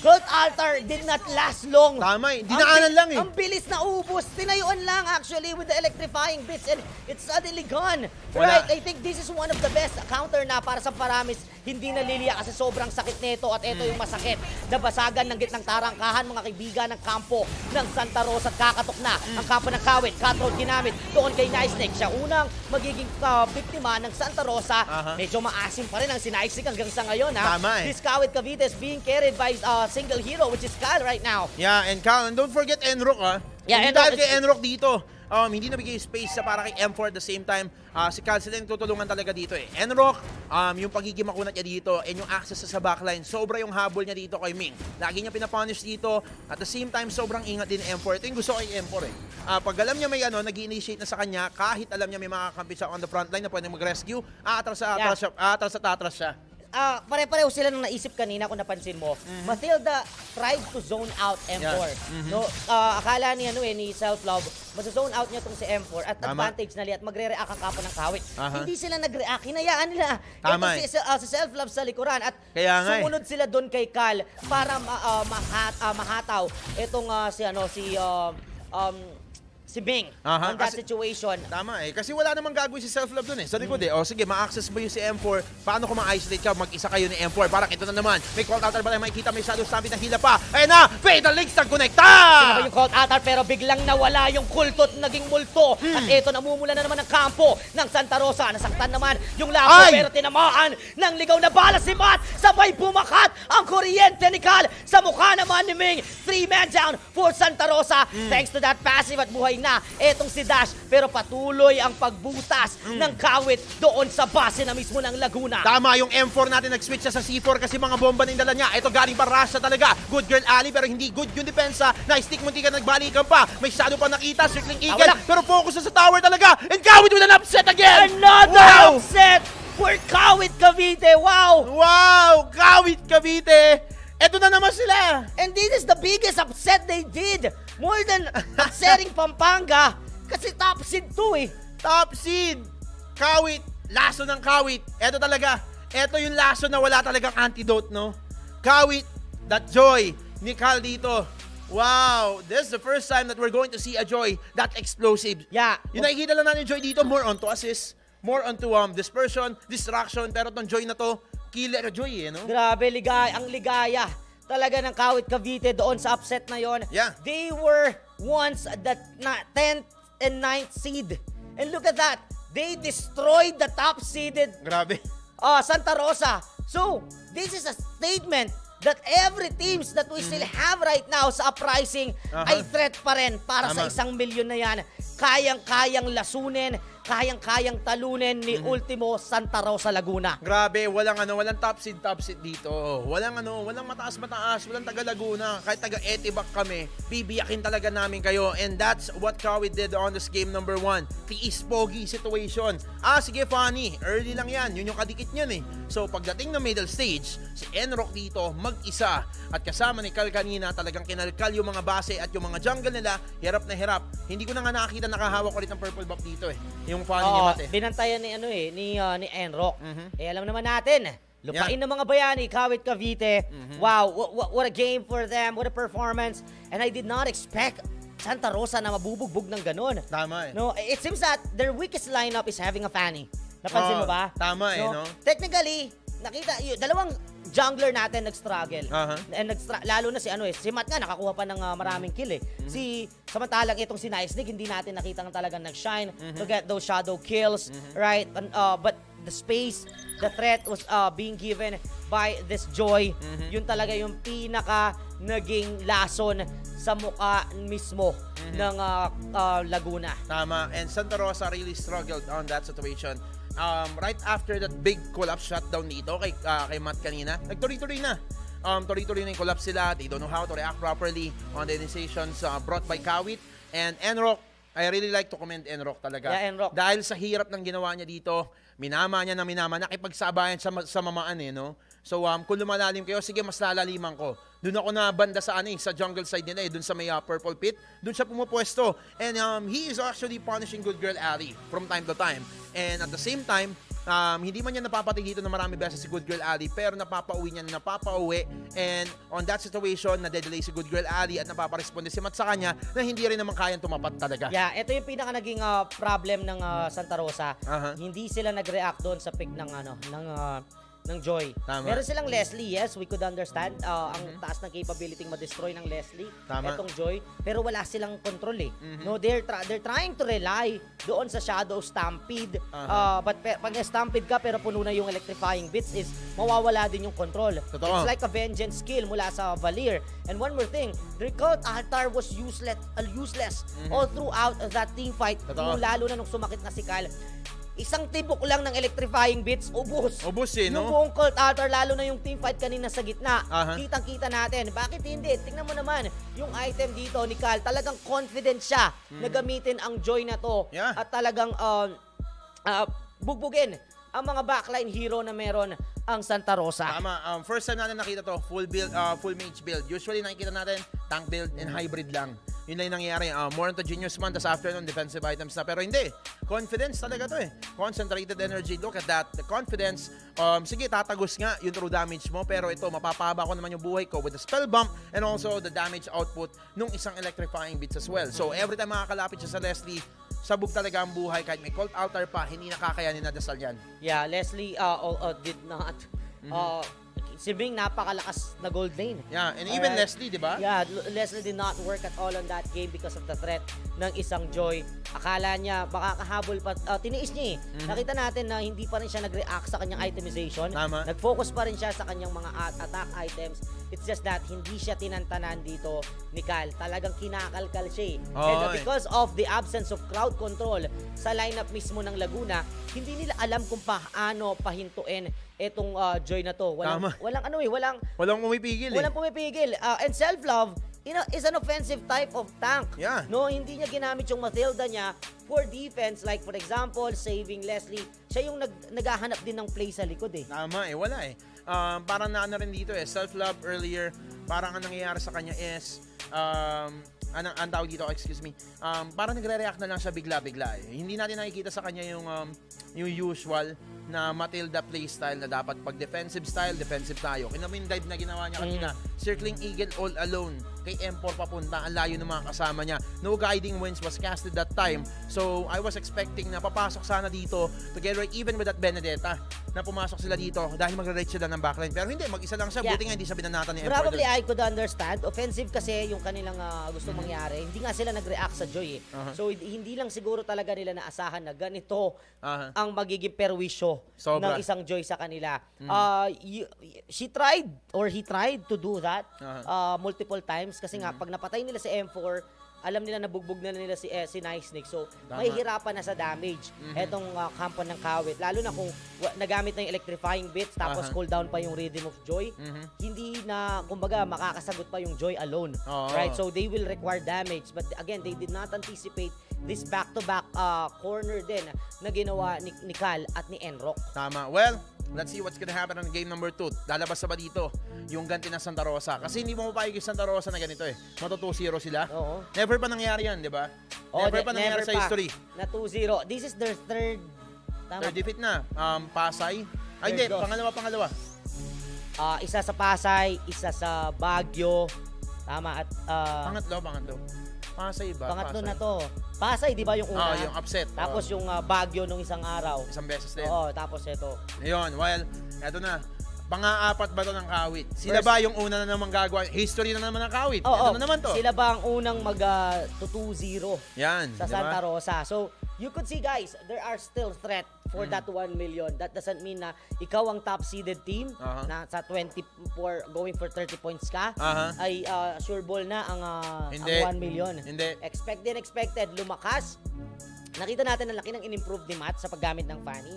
C: Colt Altar did not last long.
D: Tama eh. Dinaanan lang eh.
C: Ang bilis na ubos. Tinayuan lang actually with the electrifying bits and it's suddenly gone. Right? I think this is one of the best counter na para sa Paramis. Hindi naliliya kasi sobrang sakit nito at ito yung masakit. Nabasagan ng gitnang tarangkahan mga kaibigan ng kampo ng Santa Rosa at kakatok na ang kampo ng Kawit. Cutthroat ginamit doon kay Nice Sinaisnik. Siya unang magiging biktima ng Santa Rosa. Medyo maasim pa rin ang Sinaisnik hanggang sa ngayon.
D: Tama
C: This Kawit Cavite is being carried by single hero, which is Kyle right now.
D: Yeah, and Cal, and don't forget Enrock,
C: Yeah,
D: Hindi
C: Enrock
D: dahil
C: is-
D: kay Enrock dito, hindi nabigay space sa para kay M4 at the same time. Si Cal sila yung tutulungan talaga dito eh. Enrock, yung pagiging makunat niya dito and yung access sa backline, sobra yung habol niya dito kay Ming. Lagi niya pinapunish dito. At the same time, sobrang ingat din M4. Ito yung gusto kay M4 eh. Pag alam niya may nag-initiate na sa kanya, kahit alam niya may makakampi siya on the front line na pwede mag-rescue, atras siya.
C: Pare-pareho sila nung naisip kanina kung napansin mo. Matilda tried to zone out M4.
D: Yeah.
C: No, akala ni ni Self-Love, mazo-zone out niya tong si M4 at
D: Tama.
C: advantage na at magre-react ang kapo ng Kawit.
D: Aha.
C: Hindi sila nag-react, hinayaan nila.
D: Tama
C: Si Self-Love sa likuran at
D: Kaya nga
C: sumunod sila doon kay Cal para mahataw itong si Bing
D: Aha,
C: on that
D: kasi-
C: situation.
D: Tama eh. Kasi wala namang gagawin si Self-Love dun eh. Sa likod eh. O sige, ma-access mo yung si M4. Paano kung ma-isolate ka? Mag-isa kayo ni M4. Parang ito na naman. May call outer ba tayo makikita? May shadow stampede na hila pa. Ayun na! Fatal Links nag-connecta!
C: Sino ba yung caught atar pero biglang nawala yung kulto at naging multo. At ito namumula na naman ang kampo ng Santa Rosa. Nasaktan naman yung lapo
D: Ay!
C: pero tinamaan ng ligaw na bala si Matt. Sabay bumakat ang kuryente ni Cal sa mukha naman ni Ming. 3-man down for Santa Rosa. Thanks to that passive at buhay na etong si Dash. Pero patuloy ang pagbutas ng Kawit doon sa base na mismo ng Laguna.
D: Tama, yung M4 natin nag-switch siya sa C4 kasi mga bomba na yung dala niya. Ito galing pa Russia talaga. Good girl Ali pero hindi good yung depensa. Na-stick munti ka nagbalikan pa. May shadow pa nakita, circling eagle.
C: Wala.
D: Pero focus na sa tower talaga. And Kawit with an upset again!
C: Another
D: Wow!
C: upset for Kawit Cavite. Wow!
D: Wow! Kawit Cavite! Eto na naman sila!
C: And this is the biggest upset they did. More than upsetting Pampanga. Kasi top seed 2 eh.
D: Top seed! Kawit! Laso ng Kawit! Eto talaga. Eto yung laso na wala talagang antidote, no? Kawit, that joy ni Cal dito. Wow! This is the first time that we're going to see a joy that explosive.
C: Yeah.
D: Yung nakikita lang natin yung joy dito, more onto assist, more onto dispersion, distraction, pero tong joy na to, killer joy eh, no?
C: Grabe, ang ligaya talaga ng Kawit Cavite doon sa upset na yon.
D: Yeah.
C: They were once the 10th and 9th seed. And look at that. They destroyed the top-seeded
D: Grabe.
C: Santa Rosa. So, this is a statement that every teams that we still have right now sa uprising ay threat pa rin para sa
D: Tama.
C: 1 milyon na yan. Kayang-kayang lasunin, kayang-kayang talunin ni Ultimo Santa Rosa Laguna.
D: Grabe, walang top seed dito. Walang mataas, walang taga Laguna. Kahit taga Etibac kami, bibiyakin talaga namin kayo. And that's what Kawit did on this game number 1. Tiis pogi situation. Sige, funny. Early lang yan. Yun yung kadikit niyan eh. So, pagdating na middle stage, si Enrock dito, mag-isa. At kasama ni Cal kanina, talagang kinalkal yung mga base at yung mga jungle nila, hirap na hirap. Hindi ko na nga nakakita nakahawak ulit ng purple buff dito eh. Yung funny ni Matt eh.
C: Binantayan ni Enrock. Alam naman natin, lupain ng mga bayani, Kawit Cavite. Wow, what a game for them, what a performance. And I did not expect Santa Rosa na mabubugbog ng ganun.
D: Tama eh.
C: No, it seems that their weakest lineup is having a Fanny. Napansin mo ba?
D: Tama eh, no?
C: Technically, nakita, dalawang jungler natin nag-struggle. And lalo na si Matt nga nakakuha pa ng maraming kill eh. Samantalang itong si Nicenig, hindi natin nakita ng talagang nag-shine to get those shadow kills, right? But the space, the threat was being given by this Joy. Yun talaga yung pinaka naging lason sa mukha mismo ng Laguna.
D: Tama. And Santa Rosa really struggled on that situation. Right after that big collapse shutdown dito kay Matt kanina, nagtuloy-tuloy na. Tuloy-tuloy na yung collapse sila. They don't know how to react properly on the initiations brought by Kawit. And Enrock, I really like to commend Enrock talaga.
C: Yeah, Enrock.
D: Dahil sa hirap ng ginawa niya dito, minama niya, nakipagsabayan sa mamaan eh, no? So, kung lumalalim kayo, sige, mas lalaliman ko. Doon ako na banda sa sa jungle side nila eh, doon sa may purple pit. Doon siya pumupwesto. And he is actually punishing good girl Ali from time to time. And at the same time, hindi man niya napapatay dito na marami beses si good girl Ali, pero napapauwi. And on that situation, nade-delay si good girl Ali at napaparesponde si Matt sa kanya na hindi rin naman kayang tumapat talaga.
C: Yeah, ito yung pinaka naging problem ng Santa Rosa. Hindi sila nag-react doon sa pick ng ng Joy.
D: Tama.
C: Meron silang Leslie, yes, we could understand ang taas ng capability ma-destroy ng Leslie,
D: Tama.
C: etong Joy, pero wala silang control eh. No, they're trying to rely doon sa Shadow Stampede. But pag Stampede ka pero puno na yung electrifying bits is mawawala din yung control.
D: Totoo.
C: It's like a vengeance skill mula sa Valir. And one more thing, their cult altar was useless all throughout that team fight.
D: Totoo.
C: Lalo na nung sumakit na si Kyle. Isang tibok lang ng electrifying bits, ubos.
D: Ubos eh,
C: Yung
D: no?
C: buong cult altar, lalo na yung team fight kanina sa gitna.
D: Aha.
C: Kitang-kita natin. Bakit hindi? Tingnan mo naman, yung item dito ni Cal, talagang confident siya na gamitin ang Joy na to.
D: Yeah.
C: At talagang bugbugin ang mga backline hero na meron ang Santa Rosa.
D: Tama. First time natin nakita to, full build, full mage build. Usually nakikita natin tank build and hybrid lang. Yun lang yung nangyayari. More into Genius Man, tas after nun, defensive items na. Pero hindi. Confidence talaga to eh. Concentrated energy. Look at that. The confidence. Sige, tatagos nga yung true damage mo. Pero ito, mapapahaba ko naman yung buhay ko with the spell bump and also the damage output nung isang electrifying bits as well. So, every time makakalapit siya sa Leslie, sabog talaga ang buhay. Kahit may cult altar pa, hindi nakakayanin na dasal yan.
C: Yeah, Leslie did not. Si Bing napakalakas na gold lane.
D: Yeah, and even
C: Alright.
D: Leslie, di ba?
C: Yeah, Leslie did not work at all on that game because of the threat ng isang Joy. Akala niya makakahabol pa, tiniis niya eh. Nakita natin na hindi pa rin siya nag-react sa kanyang itemization.
D: Tama.
C: Nag-focus pa rin siya sa kanyang mga attack items. It's just that hindi siya tinantanan dito ni Cal. Talagang kinakalkal siya eh. And
D: Oy.
C: because of the absence of crowd control sa lineup mismo ng Laguna, hindi nila alam kung paano pahintuin etong Joy na to.
D: Tama.
C: Walang
D: pumipigil eh.
C: Walang pumipigil. And self-love is an offensive type of tank.
D: Yeah.
C: No, hindi niya ginamit yung Matilda niya for defense. Like for example, saving Leslie. Siya yung naghahanap din ng play sa likod eh.
D: Tama eh, wala eh. Parang naano rin dito eh, self-love earlier, parang ang nangyayari sa kanya is, ang tawag dito, excuse me, parang nagre-react na lang siya bigla-bigla eh. Hindi natin nakikita sa kanya yung usual na Matilda playstyle na dapat pag defensive style, defensive tayo. Kinamin dive na ginawa niya kanina, circling eagle all alone, kay M4 papunta, ang layo ng mga kasama niya. No guiding winds was casted that time. So, I was expecting na papasok sana dito together even with that Benedetta na pumasok sila dito dahil magre-reach sila ng backline. Pero hindi, mag-isa lang siya.
C: Yeah.
D: Buti nga hindi siya binanatan ni M4.
C: Probably I could understand. Offensive kasi yung kanilang gusto mangyari. Hindi nga sila nag-react sa Joy eh. So hindi lang siguro talaga nila naasahan na ganito ang magiging perwisyo
D: Sobra.
C: ng isang Joy sa kanila. She tried or he tried to do that multiple times kasi nga pag napatay nila si M4, alam nila nabugbog na nila si Nice Nick. So, may hirapan na sa damage etong kampo ng Kawit. Lalo na kung nagamit na yung electrifying bits tapos cooldown pa yung Rhythm of Joy. Hindi na, kumbaga, makakasagot pa yung Joy alone. Right? So, they will require damage. But again, they did not anticipate this back-to-back corner din na ginawa ni Cal at ni Enrock.
D: Tama. Well, let's see what's gonna happen on game number 2. Lalabas ba dito yung ganti ng Santa Rosa? Kasi hindi mo mapapayag yung Santa Rosa na ganito eh. Mato 2-0 sila.
C: Oo.
D: Never pa nangyari yan, di ba? Never pa nangyari sa history.
C: Na 2-0. This is their third. Tama.
D: Third defeat na. Pasay. Ay, hindi.
C: Third loss.
D: Pangalawa.
C: Isa sa Pasay, isa sa Baguio. Tama. At
D: Pangatlo. Pasay ba?
C: pangatlo
D: Pasay.
C: na to. Pasay, di ba yung una?
D: Yung upset.
C: Tapos yung Baguio nung isang araw.
D: Isang beses din.
C: Oo, tapos ito.
D: Ayun, well, eto na. Pang-aapat ba to ng Kawit? Sila
C: First-
D: ba yung una na naman gagawa? History na naman ng Kawit.
C: Oo,
D: Eto na naman to.
C: sila ba ang unang mag 2-0
D: Yan,
C: sa
D: di ba?
C: Santa Rosa? So, you could see guys, there are still threat for that 1 million. That doesn't mean na ikaw ang top seeded team na sa 24 going for 30 points ka ay sure ball na ang
D: Hindi.
C: 1 million.
D: Hindi.
C: Expected, lumakas. Nakita natin ang laki ng in-improve ni Matt sa paggamit ng Fanny.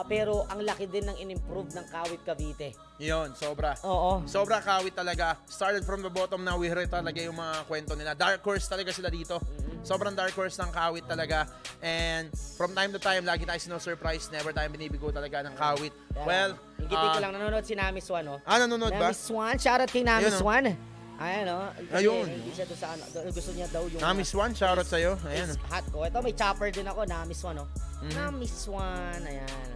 C: Pero ang laki din ng in-improve ng Kawit Cavite.
D: Yun, sobra.
C: Oo.
D: Sobra Kawit talaga. Started from the bottom, now we heard talaga yung mga kwento nila. Dark horse talaga sila dito. Sobrang dark horse ng Kawit talaga. And from time to time, lagi tayo sino-surprise. Never tayo binibigo talaga ng Kawit. Well,
C: Hinggitin ko lang, nanonood si Nami Swan, no?
D: nanonood ba?
C: Nami Swan, shoutout kay Nami
D: Ayun, oh.
C: Swan. Ayan, no?
D: Ayun.
C: Hindi siya doon sa ano, gusto niya daw yung...
D: Nami Swan, shoutout sa'yo. Ayan.
C: is hot ko. Ito, may chopper din ako, Nami Swan, no? Nami Swan, ayan.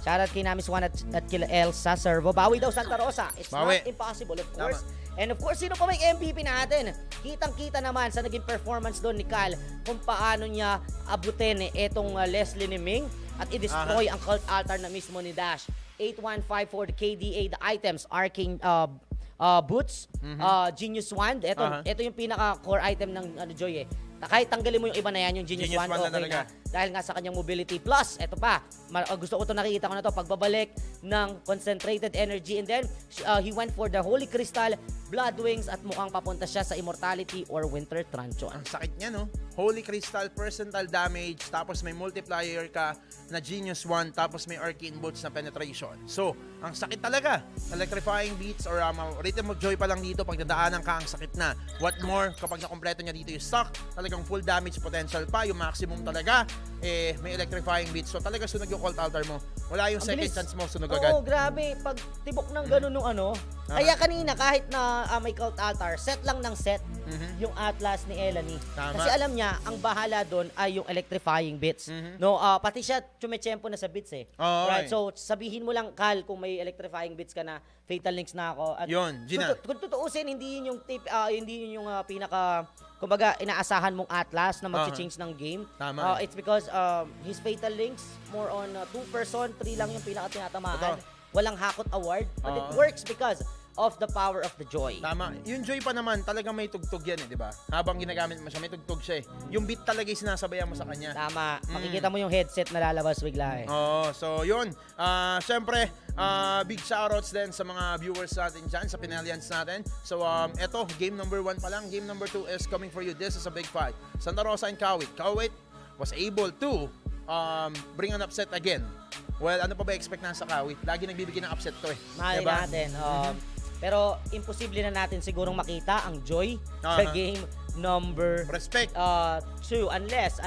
C: Shoutout kay Nami Swan at kila Elsa Servo. Bawi daw Santa Rosa. It's
D: Bawi.
C: not impossible, of course. And of course, sino pa may MVP natin? Kitang-kita naman sa naging performance doon ni Cal kung paano niya abutin etong Leslie ni Ming at i-destroy ang cult altar na mismo ni Dash. 815 for the KDA. The items, Arcane Boots, Genius Wand. Ito yung pinaka-core item ng Joy eh. Kahit tanggalin mo yung iba na yan, yung Genius Wand,
D: Wand na
C: okay
D: talaga.
C: na. Dahil nga sa kanyang mobility. Plus, ito pa, gusto ko ito nakikita ko na to, pagbabalik ng concentrated energy. And then, he went for the Holy Crystal, Blood Wings, at mukhang papunta siya sa Immortality or Winter Truncheon.
D: Ang sakit niya, no? Holy Crystal, percentile damage, tapos may multiplier ka na Genius Wand, tapos may Arcane Boots na penetration. So, ang sakit talaga. Electrifying Beats or Rhythm of Joy pa lang dito, pag nadaanan ka, ang sakit na. What more, kapag nakompleto niya dito yung stock, talagang full damage potential pa, yung maximum talaga, may Electrifying Beats. So, talaga sunog yung Cult Altar mo. Wala yung
C: Ang
D: second
C: bilis.
D: chance mo, sunog agad.
C: Oo, grabe. Pag tibok ng ganun nung ano. Kaya kanina, kahit na may Cult Altar, set lang ng set yung Atlas ni Elani.
D: Tama.
C: Kasi alam niya, ang bahala doon ay yung Electrifying Bits. No, pati siya tumechempo na sa bits eh.
D: Oo,
C: Right?
D: eh.
C: So, sabihin mo lang, Kal, kung may Electrifying Bits ka na, Fatal Links na ako. At
D: Yun, Gina.
C: Kung tutuusin, hindi yun yung hindi yun yung pinaka, kumbaga, inaasahan mong Atlas na mag-change ng game.
D: Tama.
C: It's because his Fatal Links, more on 2-person, 3 lang yung pinaka tinatamaan.
D: Totoo.
C: Walang hakot award, but it works because of the power of the Joy.
D: Tama. Yung Joy pa naman, talagang may tugtog yan eh, di ba? Habang ginagamit mo siya, may tugtog siya eh. Yung beat talaga yung sinasabayan mo sa kanya.
C: Tama. Makikita mo yung headset na lalabas bigla eh.
D: Oo, so yun. Siyempre, big shoutouts din sa mga viewers natin dyan, sa Pinelians natin. So, eto, game number 1 pa lang. Game number 2 is coming for you. This is a big fight. Santa Rosa and Kawit. Kawit was able to bring an upset again. Well, ano pa ba expect na sa Kawit? Lagi nagbibigay ng upset to eh.
C: Mahal
D: Diba?
C: natin. Pero imposible na natin sigurong makita ang Joy sa game number
D: Respect.
C: 2 unless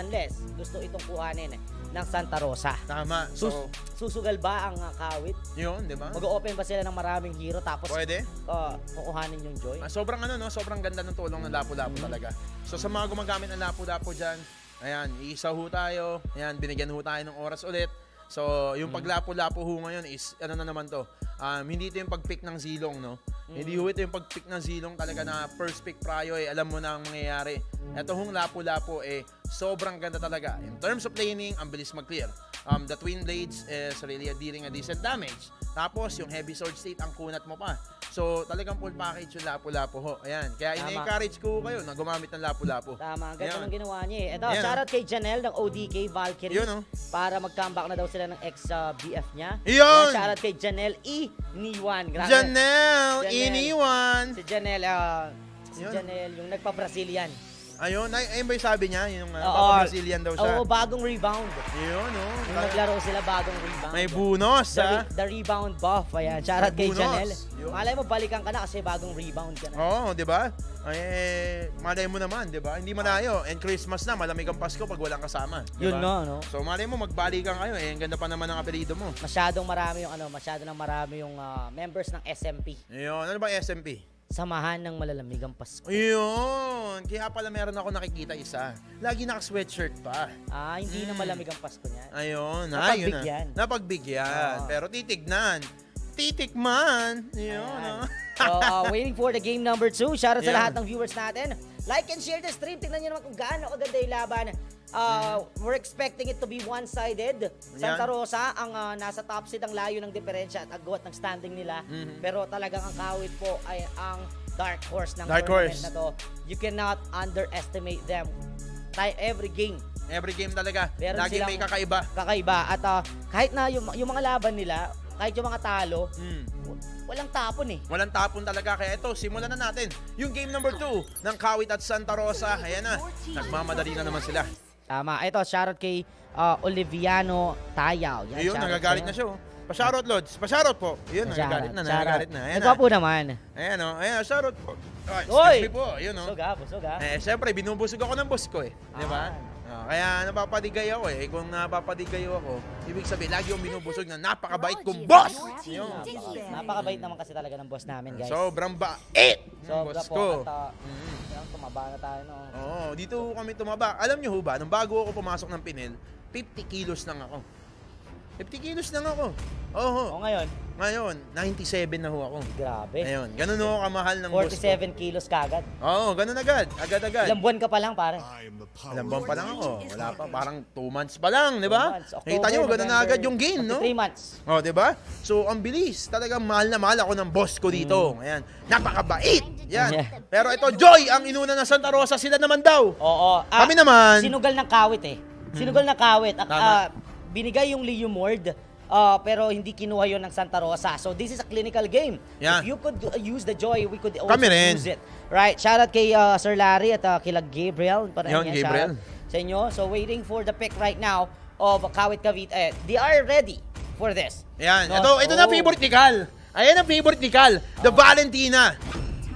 C: gusto itong kuhanin ng Santa Rosa.
D: Tama. So,
C: Susugal ba ang Kawit?
D: yun, di ba?
C: Mag-open ba sila ng maraming hero tapos
D: Pwede.
C: kukuhanin yung Joy?
D: Sobrang sobrang ganda ng tulong ng lapu-lapu talaga. So sa mga gumagamit ng lapu-lapu dyan, ayan, iisa ho tayo, ayan, binigyan ho tayo ng oras ulit. So, yung paglapu-lapu ho ngayon is, ano na naman to, hindi ito yung pag-pick ng zilong, no? Hindi ho ito yung pag-pick ng zilong talaga na first pick prayo, alam mo na ang mangyayari. Ito hong lapu-lapu, sobrang ganda talaga. In terms of laning, ang bilis mag-clear. The Twin Blades is really dealing a decent damage. Tapos, yung Heavy Sword State, ang kunat mo pa. So, talagang full package yung lapu-lapu ho. Ayan, kaya ina-encourage ko kayo na gumamit ng lapu-lapu.
C: Tama, ang ganda
D: Ayan.
C: ng ginawa niya eh. Ito,
D: Ayan,
C: shoutout kay Janelle ng ODK Valkyrie.
D: Yun,
C: Para mag-comeback na daw sila ng ex-BF niya.
D: Yun!
C: Ayan, shoutout kay Janelle Iniwan. Grabe.
D: Janelle, iniwan.
C: Si Janelle,
D: Yun.
C: yung nagpa-Brazilian.
D: Ayun, ayun ba yung sabi niya? Yung
C: Oo.
D: Brazilian daw siya.
C: Oo, bagong rebound.
D: Yun,
C: Yung naglaro sila, bagong rebound.
D: May bonus,
C: The rebound buff. Ayan, shoutout
D: May
C: kay
D: bonus.
C: Janelle.
D: Yun.
C: Malay mo, balikan ka na kasi bagong rebound ka na.
D: Oo, di ba? Malay mo naman, di ba? Hindi malayo. And Christmas na, malamig ang Pasko pag walang kasama. Di
C: Yun
D: ba?
C: no.
D: So, malay mo, magbalikan kayo. Ang ganda pa naman ng apelido mo.
C: Masyado marami yung members ng SMP.
D: Yun, ano ba SMP?
C: Samahan ng malalamigang Pasko.
D: Yun, kaya pala meron ako nakikita isa. Lagi naka-sweatshirt pa.
C: Hindi na malamig ang Pasko niya.
D: Ayun,
C: Napagbigyan.
D: Napagbigyan.
C: Oo.
D: Pero titignan. Titikman. Yun,
C: Ayan.
D: no?
C: So, waiting for the game number 2. Shoutout sa
D: Yeah.
C: lahat ng viewers natin. Like and share the stream. Tingnan nyo naman kung gaano kaganda yung laban. We're expecting it to be one-sided. Santa Rosa, ang nasa top seed, ang layo ng diferensya at agwat ng standing nila. Pero talagang ang Kawit po ay ang dark horse ng
D: Dark
C: tournament
D: horse.
C: na to. You cannot underestimate them. Every game,
D: Every game talaga.
C: Meron
D: Lagi
C: silang-
D: may kakaiba.
C: kakaiba. At kahit na yung mga laban nila, kahit yung mga talo, walang tapon eh.
D: Walang tapon talaga. Kaya ito, simulan na natin. Yung game number 2 ng Kawit at Santa Rosa. Ayan na. Nagmamadali na naman sila.
C: Tama. Ito, shoutout kay Oliviano Tayaw. Yan,
D: Ayun,
C: shoutout
D: nagagalit
C: sa'yo.
D: na siya. Oh. Pa-shoutout, Lods. Pa-shoutout po. Ayun, nagagalit na. Nagagalit na. Ayan na.
C: Nagwapo naman.
D: Ayan o. Ayan, shoutout po. Ay,
C: Oy!
D: excuse me po. Ayun o.
C: Busog ha.
D: Siyempre, binubusog ako ng boss ko eh. Di ba? Kaya napapadigay ako eh. Kung napapadigay ako, ibig sabihin, lagi yung binubusog na napakabait kong boss! Yun.
C: Napakabait naman kasi talaga ng boss namin, guys.
D: Sobrang bait ng
C: Sobra
D: boss
C: po.
D: ko.
C: At yan, tumaba na tayo, no?
D: Oo, dito kami tumaba. Alam nyo ho ba, nung bago ako pumasok ng Pnel, 50 kilos lang ako. 50 kilos lang ako. Oho.
C: O ngayon,
D: Ngayon, 97 na ho ako.
C: grabe.
D: Ayun, ganun ho kamahal ng boss ko.
C: 47 kilos kagad.
D: Oo, ganun agad. Agad-agad.
C: Ilang buwan ka pa lang, pare.
D: Ilang buwan pa lang ako. Wala pa, parang 2 months pa lang, di ba?
C: 2 months.
D: Nakita nyo,
C: October,
D: ganun na
C: November,
D: agad yung gain, no?
C: 3 months.
D: Oh, di ba? So, ang bilis. Talagang mahal na mahal ako ng boss ko dito. Ayan. Napakabait. Yan.
C: Yeah.
D: Pero ito, Joy, ang inuna ng Santa Rosa, sila naman daw.
C: Oo.
D: Kami naman.
C: Sinugal ng kawit eh. Sinugal ng kawit.
D: Tama.
C: Binigay yung Leo Mord, pero hindi kinuha yon ng Santa Rosa. So this is a clinical game.
D: Yeah.
C: If you could use the Joy, we could also
D: Kami rin.
C: use it. Right. Shoutout kay Sir Larry at kila Gabriel.
D: Yung Gabriel.
C: Shoutout sa inyo. So waiting for the pick right now of Kawit Cavite. They are ready for this.
D: Ayan.
C: No?
D: Ito na favorite ni Cal. Ayan ang favorite ni Cal. The Valentina.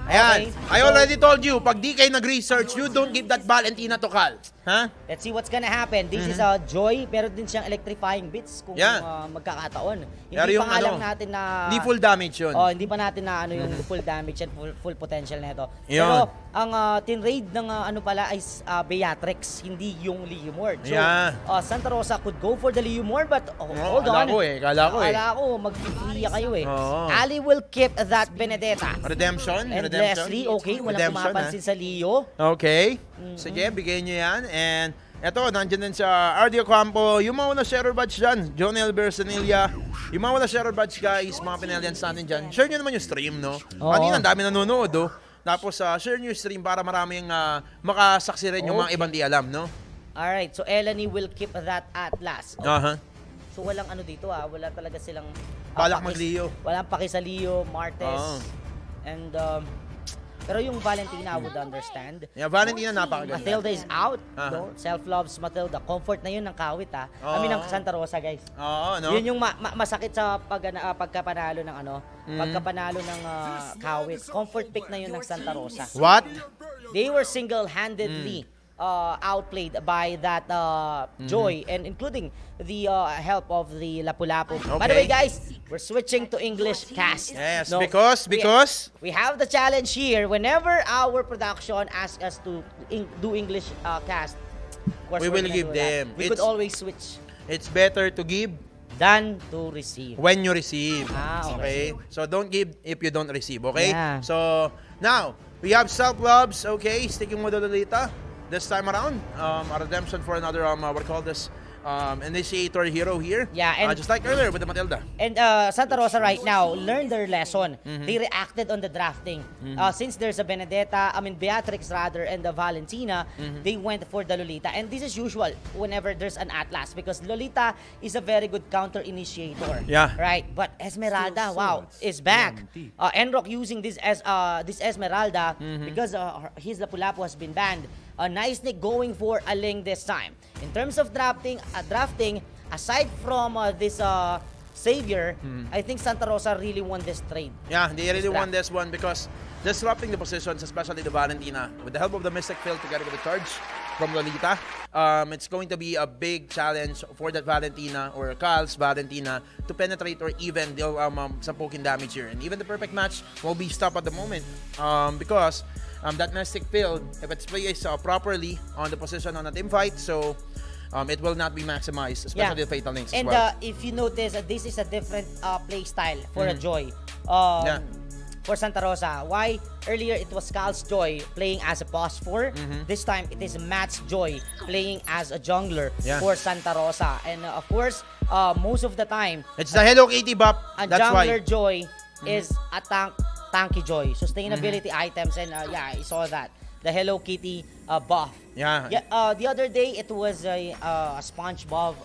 D: Ayan.
C: Okay.
D: I already told you, pag di kayo nag-research, you don't give that Valentina to Cal. Ha?
C: Let's see what's gonna happen. This is a Joy, pero din siyang electrifying bits kung
D: Yeah.
C: magkakataon.
D: Pero
C: Hindi
D: yung
C: pa nga lang
D: ano,
C: natin na...
D: Hindi full damage yun.
C: Oh, hindi pa natin na ano yung full damage and full potential nito.
D: Yun.
C: Pero ang tinraid ng ano pala ay Beatrix, hindi yung Leomord. So,
D: Yeah.
C: Santa Rosa could go for the Leomord but hold
D: kala
C: on.
D: ko eh, kala ko eh.
C: Kala ko mag-free kayo eh.
D: Oo.
C: Ali will keep that Benedetta.
D: Redemption?
C: And
D: Redemption?
C: Leslie, okay, walang
D: Redemption,
C: pumapansin sa Leo.
D: Okay. Sige, bigay nyo yan. And eto, nandiyan din sa Ardio Campo. Yung mga wala share badge dyan. Jonel Bersanilla. Yung mga wala share badge guys, mga Pinelians natin dyan. Share nyo naman yung stream, no?
C: Oo.
D: Kanina, ang dami nanonood, oh. Tapos, share nyo yung stream para maraming makasaksi rin yung mga
C: Okay.
D: ibang di alam, no?
C: Alright, so Eleni will keep that Atlas.
D: Aha.
C: So walang ano dito wala talaga silang
D: Balak
C: pakis-
D: mag-Leo.
C: Walang paki sa Leo, Martes.
D: Oo.
C: And pero yung Valentina I would understand.
D: Yeah, Valentina, napakaganda.
C: Matilda is out.
D: Aha.
C: No? Self-loves Matilda. Comfort na yun ng kawit I mean ng Santa Rosa guys.
D: Oo, no?
C: Yun yung masakit sa pagkapanalo ng ano, pagkapanalo ng kawit. Comfort pick na yun ng Santa Rosa.
D: What?
C: They were single-handedly outplayed by that Joy and including the help of the Lapu-Lapu. By the way,
D: Okay.
C: guys, we're switching to English cast.
D: Yes,
C: No,
D: because
C: we have the challenge here. Whenever our production asks us to do English cast, of course,
D: We
C: we're
D: will
C: gonna
D: give
C: do that.
D: them.
C: We could
D: It's-
C: always switch
D: It's better to give
C: than to receive.
D: when you receive.
C: Okay.
D: So don't give if you don't receive, okay?
C: Yeah.
D: So now we have self-loves, okay? Sticking with the Lolita this time around. A redemption for another what do you call this? Initiator hero here.
C: Yeah, and-
D: just like earlier with the Matilda.
C: And Santa Rosa right now learned their lesson.
D: Mm-hmm.
C: They reacted on the drafting. Since there's a Beatrix rather, and the Valentina,
D: Mm-hmm.
C: they went for the Lolita. And this is usual whenever there's an Atlas because Lolita is a very good counter initiator.
D: Yeah.
C: Right. But Esmeralda, wow, is back. Enrock using this as this Esmeralda
D: Mm-hmm.
C: because his Lapu-Lapu has been banned. Nice Nick going for a Ling this time. In terms of drafting, aside from this Savior, I think Santa Rosa really won this trade.
D: Yeah, they really
C: Distract.
D: won this one because disrupting the positions, especially the Valentina, with the help of the Mystic Field together with the charge from Lolita, it's going to be a big challenge for that Valentina or Cal's Valentina to penetrate or even deal some poking damage here. And even the perfect match will be stopped at the moment because that Mystic Field, if it's placed properly on the position on a team fight, so it will not be maximized, especially the Fatal Links as
C: And
D: well.
C: if you notice, this is a different play style for a Joy.
D: Yeah.
C: For Santa Rosa. Why? Earlier, it was Cal's Joy playing as a boss 4. This time, it is Matt's Joy playing as a jungler
D: Yeah.
C: for Santa Rosa. And of course, most of the time,
D: It's the Hello Kitty buff.
C: a
D: That's
C: jungler
D: why.
C: Joy is a tanky Joy. Sustainability items, and I saw that. The Hello Kitty buff.
D: Yeah.
C: The other day, it was a SpongeBob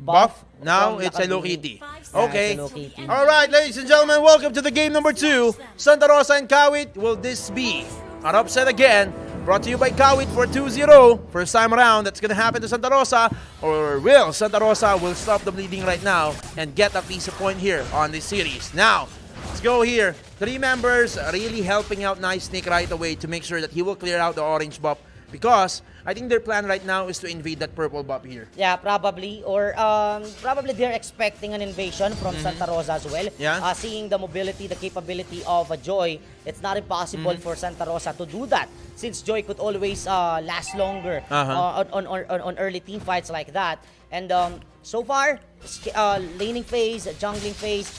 D: Buff. Now
C: from
D: it's Hello
C: Lakambini.
D: Kitty.
C: Yeah,
D: Okay.
C: it's Hello Kitty.
D: All right, ladies and gentlemen, welcome to the game number 2. Santa Rosa and Kawit. Will this be an upset again? Brought to you by Kawit for 2-0. First time around, that's going to happen to Santa Rosa. Or will Santa Rosa will stop the bleeding right now and get at least a point here on this series. Now, let's go here. 3 members really helping out Nice Nick right away to make sure that he will clear out the orange buff because I think their plan right now is to invade that purple buff here.
C: Yeah, probably. Or probably they're expecting an invasion from Santa Rosa as well.
D: Yeah.
C: Seeing the mobility, the capability of Joy, it's not impossible for Santa Rosa to do that, since Joy could always last longer on early team fights like that. And so far, laning phase, jungling phase,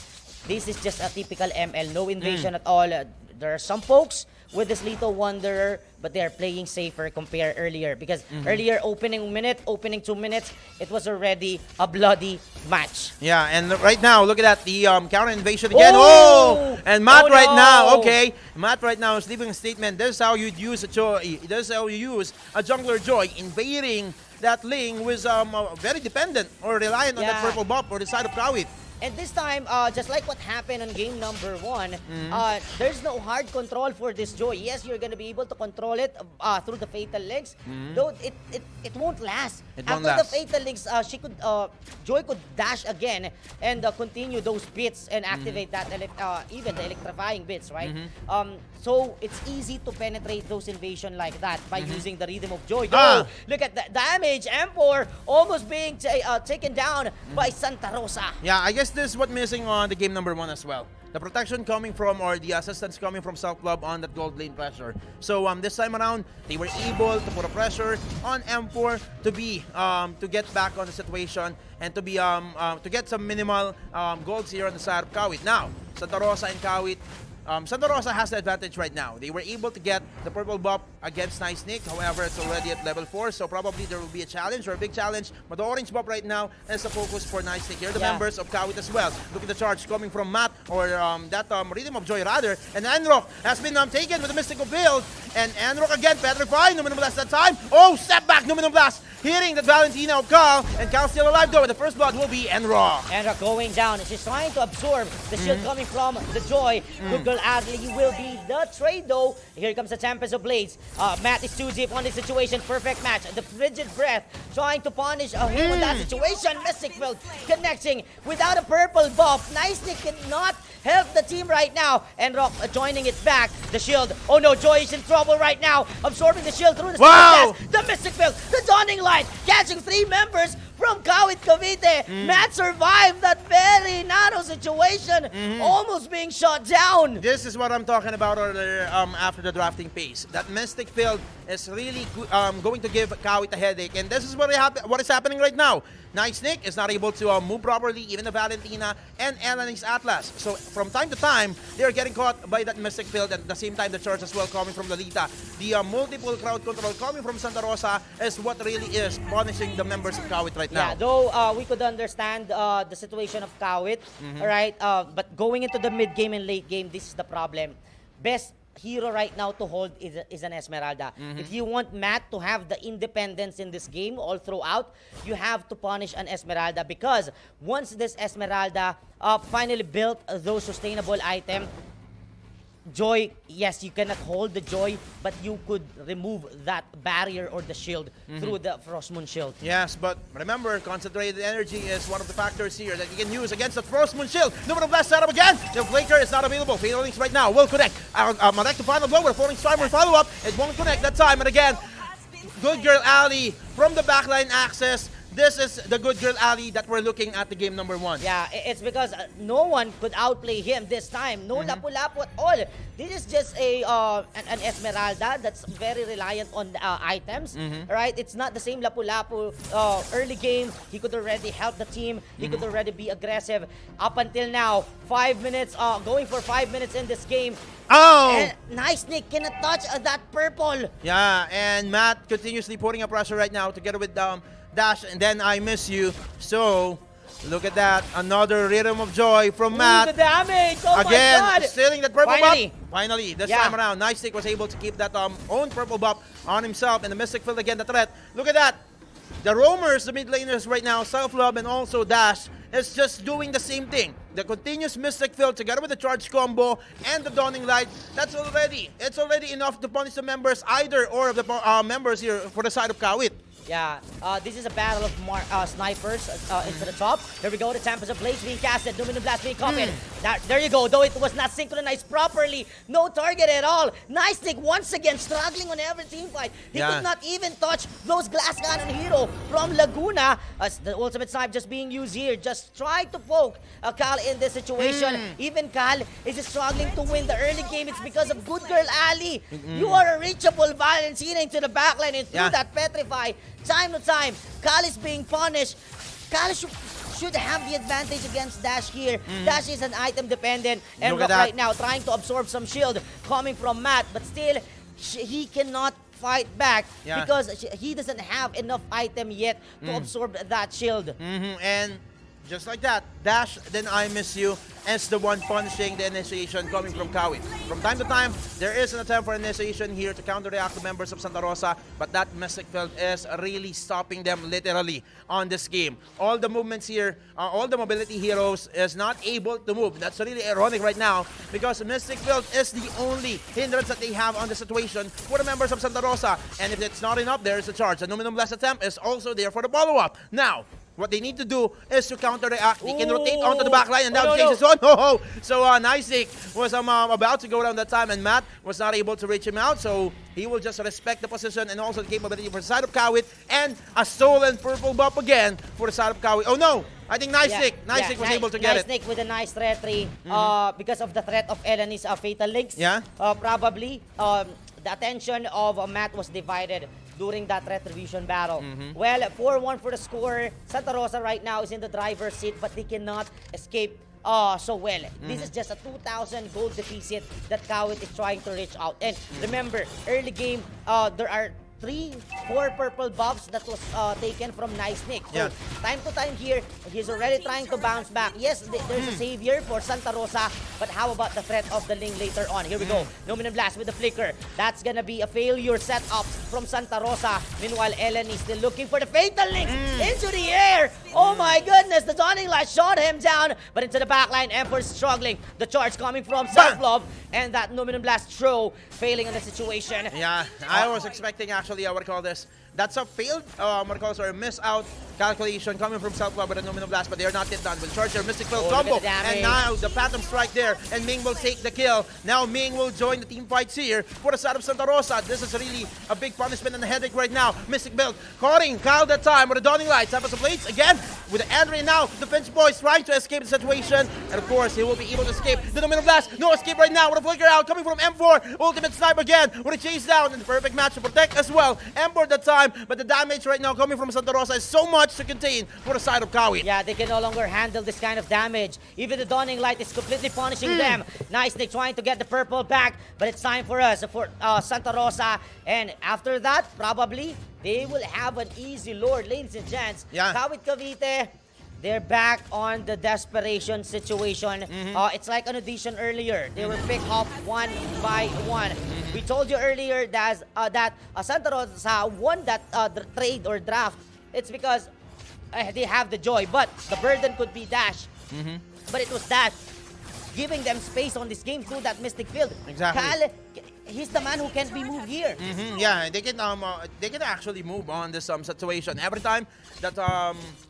C: this is just a typical ML. No invasion at all. There are some folks with this Lethal Wanderer, but they are playing safer compared earlier, because earlier opening 2 minutes, it was already a bloody match.
D: Yeah, and right now, look at that, the counter invasion again.
C: Oh!
D: And Matt
C: Oh,
D: right now,
C: no!
D: okay, Matt right now is leaving a statement. This is how you'd use a Joy. This is how you use a jungler Joy, invading that lane was very dependent or reliant on that
C: Yeah.
D: purple buff or the side of Kawit.
C: And this time, just like what happened on game number 1, there's no hard control for this Joy. Yes, you're gonna be able to control it through the Fatal Links, though it won't last.
D: It won't
C: After the
D: last.
C: Fatal Links, Joy could dash again and continue those bits and activate that, even the electrifying bits, right? So it's easy to penetrate those invasion like that by using the Rhythm of Joy. Though, look at the damage. M4 almost being taken down by Santa Rosa.
D: Yeah, I guess this is what missing on the game number 1 as well. The protection coming from, or the assistance coming from Self-Love on that gold lane pressure. So this time around, they were able to put a pressure on M4 to be to get back on the situation and to be to get some minimal golds here on the side of Kawit. Now, Santa Rosa and Kawit. Santa Rosa has the advantage right now. They were able to get the purple buff against Nice Nick. However, it's already at level 4, so probably there will be a challenge or a big challenge. But the orange buff right now is the focus for Nice Nick. Here are the members of Kawit as well. Look at the charge coming from Matt, or that Rhythm of Joy rather. And Anrock has been taken with the Mystical Build. And Anrock again, petrified. Numinum Blast that time. Oh, step back, Numinum Blast. Hitting the Valentina of Cal. And Cal still alive though. And the first blood will be Anrock.
C: Enra going down. She's trying to absorb the shield coming from the Joy. Good girl Adley will be the trade though. Here comes the Tempest of Blades. Matt is too deep on this situation. Perfect match. The Frigid Breath trying to punish him on that situation. Mystic Field connecting without a purple buff. Nicely cannot help the team right now. Enrock joining it back. The shield. Oh no, Joy is in trouble right now. Absorbing the shield through the
D: Wow!
C: Spell Cast. The Mystic Field. The Dawning Light. Catching 3 members from Kawit Cavite. Matt survived that very narrow situation. Almost being shot down.
D: This is what I'm talking about earlier after the drafting phase. That Mystic Field is really going to give Kawit a headache. And this is what is happening right now. Nice Nick is not able to move properly, even the Valentina and Elanix Atlas. So from time to time, they're getting caught by that Mystic Field. And at the same time, the charge as well coming from Lolita. The multiple crowd control coming from Santa Rosa is what really is punishing the members of Kawit right now.
C: Yeah, though we could understand the situation of Kawit, alright? But going into the mid game and late game, this is the problem. Best hero right now to hold is an Esmeralda. If you want Matt to have the independence in this game all throughout, you have to punish an Esmeralda, because once this Esmeralda finally built those sustainable items, Joy, yes, you cannot hold the Joy, but you could remove that barrier or the shield through the Frost Moon Shield.
D: Yes, but remember, concentrated energy is one of the factors here that you can use against the Frost Moon Shield. Numinum Blast setup again. The Flaker is not available. Fatal Links right now will connect. Marek to final blow with a falling star will follow up. It won't connect that time. And again, Good Girl Ali from the backline access. This is the Good Girl Ali that we're looking at the game number 1.
C: Yeah, it's because no one could outplay him this time. No lapu-lapu at all. This is just an Esmeralda that's very reliant on items, right? It's not the same lapu-lapu. Early game, he could already help the team. He could already be aggressive. Up until now, 5 minutes, going for 5 minutes in this game.
D: Oh!
C: And Nice Nick cannot touch that purple.
D: Yeah, and Matt continuously putting a pressure right now together with Dash, and then I Miss You. So, look at that. Another Rhythm of Joy from Matt.
C: Ooh, the damage! Oh
D: Again,
C: my God!
D: stealing that purple
C: Finally.
D: buff. Finally, this
C: Yeah.
D: time around, Nice Stick was able to keep that own purple buff on himself, and the Mystic Field again, the threat. Look at that. The roamers, the mid laners right now, Self-Love and also Dash, is just doing the same thing. The continuous Mystic Field together with the charge combo and the Dawning Light, it's already enough to punish the members, either or of the members here for the side of Kawit.
C: Yeah, this is a battle of snipers into the top. There we go, the Tempest of Blaze being casted, Luminum Blast being copied. There you go, though it was not synchronized properly. No target at all. Nice Nick once again struggling on every team fight. He could not even touch those glass cannon hero from Laguna. As the ultimate snipe just being used here. Just try to poke Cal in this situation. Even Cal is struggling to win the early game. It's because of Good Girl Ali. You are a reachable Valentina into the backline and through that Petrify. Time to time, Cal is being punished. Cal should have the advantage against Dash here. Dash is an item dependent. And Rock right now trying to absorb some shield coming from Matt. But still, he cannot fight back because he doesn't have enough item yet to absorb that shield.
D: And just like that, Dash, then I miss you, as the one punishing the initiation coming from Kawit. From time to time, there is an attempt for initiation here to counteract the members of Santa Rosa, but that Mystic Field is really stopping them literally on this game. All the movements here, all the mobility heroes is not able to move. That's really ironic right now because Mystic Field is the only hindrance that they have on the situation for the members of Santa Rosa. And if it's not enough, there is a charge. The Luminum Blast attempt is also there for the follow-up. Now, what they need to do is to counteract. They can rotate onto the back line and now Chase is on. So Nice was about to go down that time and Matt was not able to reach him out. So he will just respect the position and also the capability for the side of Kawit. And a stolen purple buff again for the side of Kawit. Oh no! I think Nice was able to get it.
C: Nice with a nice retry because of the threat of Eleni's Fatal Links.
D: Yeah.
C: Probably the attention of Matt was divided during that retribution battle. Well, 4-1 for the score. Santa Rosa right now is in the driver's seat, but they cannot escape so well. This is just a 2,000 gold deficit that Kawit is trying to reach out. And remember, early game, there are 3-4 purple buffs that was taken from Nice Nick. So time to time here, he's already trying to bounce back. Yes, there's a savior for Santa Rosa, but how about the threat of the Ling later on? Here we go. Luminum Blast with the flicker. That's gonna be a failure setup from Santa Rosa. Meanwhile, Ellen is still looking for the Fatal Links into the air. Oh my goodness, the Dawning Light shot him down, but into the backline, Emperor's struggling. The charge coming from Self-Love, and that Luminum Blast throw failing in the situation.
D: Yeah, I was expecting actually, I would call this, that's a failed, miss out calculation coming from Self-Love with a Luminum Blast, but they are not yet done. Will charge their Mystic Field combo, and now the Phantom Strike there, and Ming will take the kill. Now Ming will join the team fights here for the side of Santa Rosa. This is really a big punishment and a headache right now. Mystic Build, caught Kyle that time with the Dawning Light. Tempest of Blades again with the Andre now. The Finch Boys trying to escape the situation, and of course he will be able to escape. The Luminum Blast, no escape right now with a flicker out coming from M4. Ultimate Snipe again with a chase down, and the perfect match to protect as well. M4 that time, but the damage right now coming from Santa Rosa is so much to contain for the side of Kawit.
C: Yeah, they can no longer handle this kind of damage. Even the Dawning Light is completely punishing them. Nice, they're trying to get the purple back, but it's time for us, for Santa Rosa. And after that, probably, they will have an easy lord, ladies and gents. Kawit Cavite, they're back on the desperation situation. It's like an audition earlier. They were picked up one by one. We told you earlier that Santa Rosa won that trade or draft. It's because they have the joy, but the burden could be Dash. But it was Dash giving them space on this game through that Mystic Field.
D: Exactly.
C: Cal, he's the man who can't be moved here.
D: Yeah, they can actually move on this situation. Every time that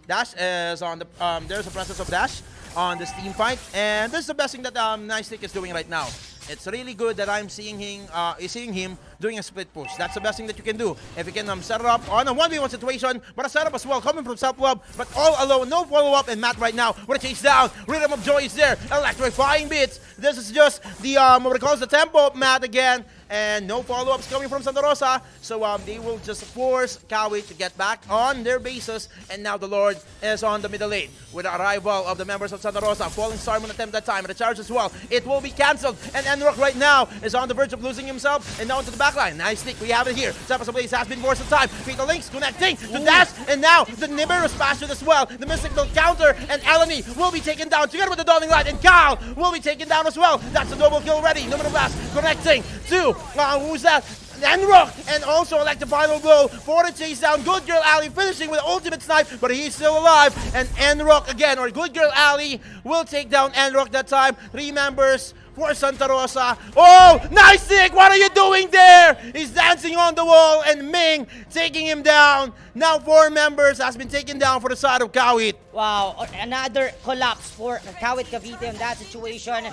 D: Dash is on the there's a presence of Dash on this team fight, and this is the best thing that Nice Nick is doing right now. It's really good that I'm seeing him doing a split push. That's the best thing that you can do. If you can set it up on a 1v1 situation, but a setup as well coming from Self-Love, but all alone, no follow-up, and Matt right now with a chase down. Rhythm of Joy is there. Electrifying bits. This is just the, what it calls the tempo of Matt again. And no follow-ups coming from Santa Rosa. So they will just force Kawit to get back on their bases. And now the Lord is on the middle lane with the arrival of the members of Santa Rosa. Falling Star will attempt that time. And the charge as well. It will be cancelled. And Enrock right now is on the verge of losing himself. And now into the backline. Nice stick. We have it here. Tempest of Blaze has been forced in time. Fatal Links connecting to Dash. And now the Nibiru's bastard as well. The Mystic will counter. And Eleni will be taken down together with the Dawning Light. And Kyle will be taken down as well. That's a double kill already. Luminum Blast connecting to who's that? Enrock, and also like the final blow for the chase down. Good Girl Ali finishing with ultimate snipe, but he's still alive. And Enrock again, or Good Girl Ali will take down Enrock that time. 3 members for Santa Rosa. Oh, nice Nick! What are you doing there? He's dancing on the wall, and Ming taking him down. Now 4 members has been taken down for the side of Kawit.
C: Wow, another collapse for Kawit Cavite in that situation.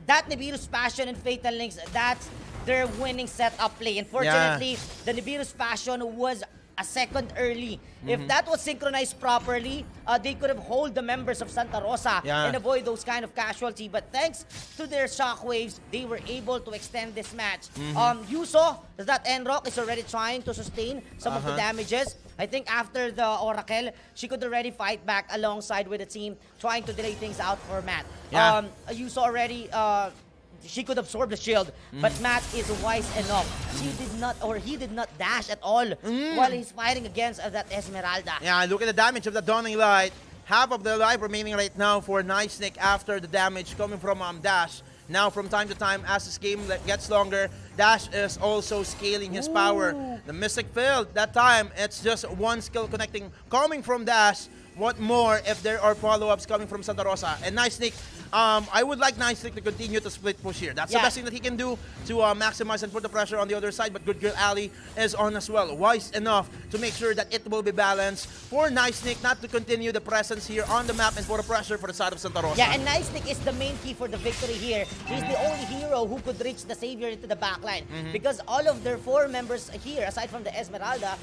C: That Nibiru's Passion and Fatal Links, that's their winning setup play. Unfortunately, the Nibiru's Passion was a second early. If that was synchronized properly, they could have hold the members of Santa Rosa and avoid those kind of casualty. But thanks to their shockwaves, they were able to extend this match. You saw that Enrock is already trying to sustain some of the damages. I think after the Oracle, she could already fight back alongside with the team, trying to delay things out for Matt. You saw already she could absorb the shield, but Matt is wise enough. He did not dash at all while he's fighting against that Esmeralda.
D: Yeah, look at the damage of the Dawning Light. Half of the life remaining right now for Nice Nick after the damage coming from Dash. Now, from time to time, as this game gets longer, Dash is also scaling his power. The Mystic Field, that time, it's just one skill connecting, coming from Dash. What more if there are follow-ups coming from Santa Rosa? And Nice Nick, I would like Nice Nick to continue to split push here. That's the best thing that he can do to maximize and put the pressure on the other side. But Good Girl Ali is on as well. Wise enough to make sure that it will be balanced for Nice Nick not to continue the presence here on the map and for the pressure for the side of Santa Rosa.
C: Yeah, and Nice Nick is the main key for the victory here. He's the only hero who could reach the Savior into the backline. Because all of their 4 members here, aside from the Esmeralda,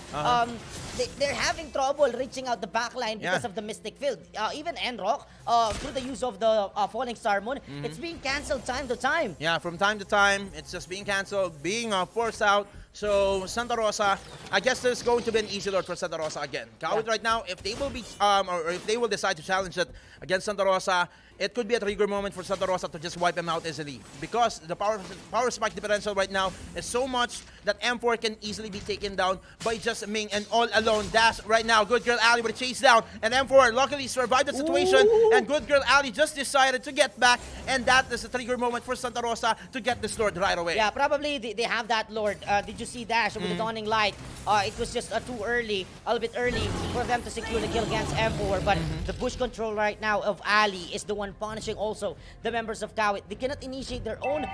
C: they're having trouble reaching out the backline because of the Mystic Field. Even Enrock, through the use of the Falling Star Moon, it's being cancelled time to time.
D: Yeah, from time to time, it's just being cancelled, being forced out. So Santa Rosa, I guess there's going to be an easy load for Santa Rosa again. Kawit right now, if they will be, or if they will decide to challenge it against Santa Rosa, it could be a trigger moment for Santa Rosa to just wipe him out easily. Because the power spike differential right now is so much that M4 can easily be taken down by just Ming and all alone. Dash right now, Good Girl Ali with a chase down. And M4 luckily survived the situation. And Good Girl Ali just decided to get back. And that is a trigger moment for Santa Rosa to get this Lord right away.
C: Yeah, probably they have that Lord. Did you see Dash with the Dawning Light? It was just too early, a little bit early for them to secure the kill against M4. But the push control right now of Ali is the one punishing also the members of Kawit. They cannot initiate their own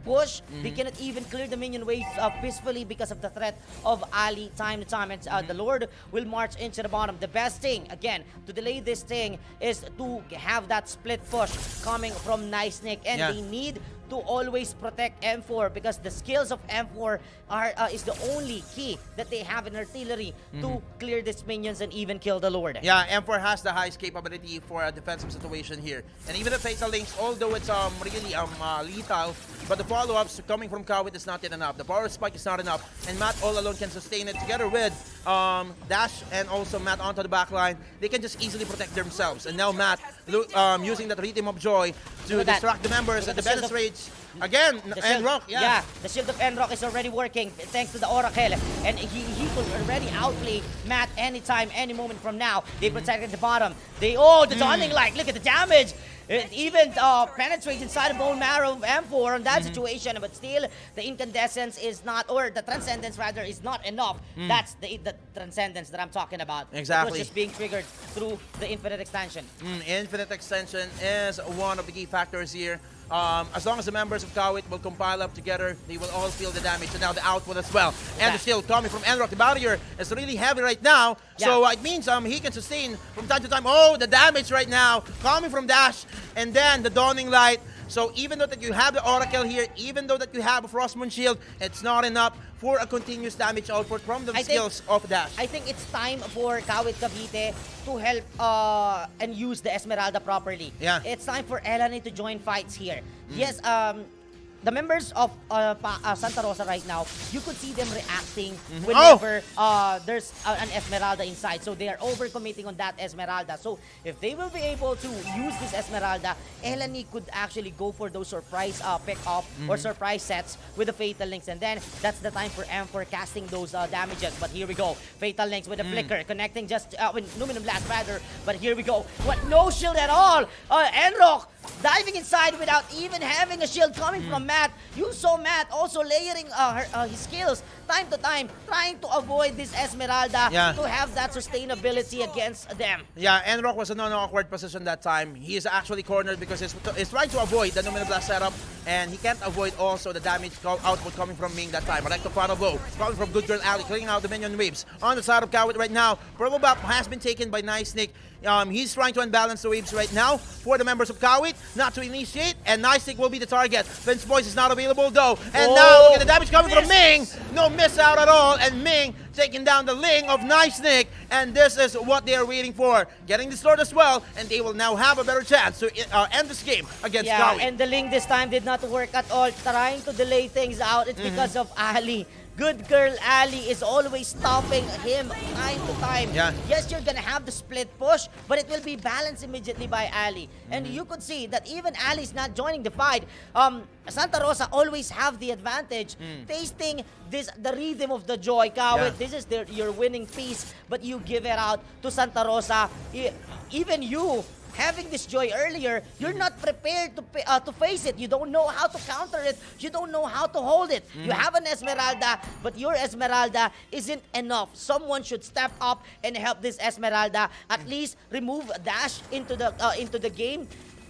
C: push. They cannot even clear the minion waves peacefully because of the threat of Ali time to time. And the Lord will march into the bottom. The best thing, again, to delay this thing is to have that split push coming from Nice Nick. And they need to always protect M4 because the skills of M4 is the only key that they have in artillery to clear these minions and even kill the Lord.
D: Yeah, M4 has the highest capability for a defensive situation here. And even the Fatal Links, although it's really lethal, but the follow-ups coming from Kawit is not yet enough. The power spike is not enough, and Matt all alone can sustain it together with Dash and also Matt onto the back line. They can just easily protect themselves. And now Matt using that Rhythm of Joy to distract the members at the balance rage. Again, Enrock,
C: the shield of Enrock is already working thanks to the Oracle. And he could already outplay Matt anytime, any moment from now. They protected the bottom. The Dawning Light, look at the damage. It even penetrates inside the bone marrow of M4 on that situation, but still the incandescence is not, or the transcendence rather, is not enough. That's the transcendence that I'm talking about.
D: Exactly.
C: It was just being triggered through the infinite extension.
D: Infinite extension is one of the key factors here. As long as the members of Kawit will compile up together, they will all feel the damage, and now the output as well. And the shield coming from Enrock, the barrier is really heavy right now, so it means he can sustain from time to time. Oh, the damage right now coming from Dash, and then the Dawning Light. So even though that you have the Oracle here, even though that you have a Frostmoon Shield, it's not enough for a continuous damage output from the skills of Dash.
C: I think it's time for Kawit Cavite to help and use the Esmeralda properly.
D: Yeah.
C: It's time for Elani to join fights here. Yes, the members of Santa Rosa right now, you could see them reacting whenever there's an Esmeralda inside. So they are overcommitting on that Esmeralda. So if they will be able to use this Esmeralda, Elani could actually go for those surprise pick-off or surprise sets with the Fatal Links. And then that's the time for M for casting those damages. But here we go. Fatal Links with a flicker, connecting just with Luminum Blast rather. But here we go. What? No shield at all. Enrock diving inside without even having a shield coming from Matt. You saw Matt also layering his skills time to time, trying to avoid this Esmeralda to have that sustainability against them.
D: Yeah, Enrock was in an awkward position that time. He is actually cornered because he's trying to avoid the Numinal Blast setup, and he can't avoid also the damage output coming from Ming that time. Like the final blow coming from Good Girl Ali, clearing out the minion waves on the side of Kawit right now. Purple Bap has been taken by Nice Nick. He's trying to unbalance the waves right now for the members of Kawit, not to initiate, and Nice Nick will be the target. Vince Voice is not available though, and now look at the damage coming from Ming. No miss out at all, and Ming taking down the Ling of Nice Nick, and this is what they are waiting for. Getting the sword as well, and they will now have a better chance to end this game against Kawit.
C: And the Ling this time did not work at all, trying to delay things out. It's because of Ali. Good Girl Ali is always stopping him time to time. Yes, you're gonna have the split push, but it will be balanced immediately by Ali. And you could see that even Ali's not joining the fight. Santa Rosa always have the advantage, tasting the rhythm of the joy. Kawit, this is your winning piece, but you give it out to Santa Rosa. Even you, having this joy earlier, you're not prepared to face it. You don't know how to counter it. You don't know how to hold it. You have an Esmeralda, but your Esmeralda isn't enough. Someone should step up and help this Esmeralda. At least remove Dash into the game.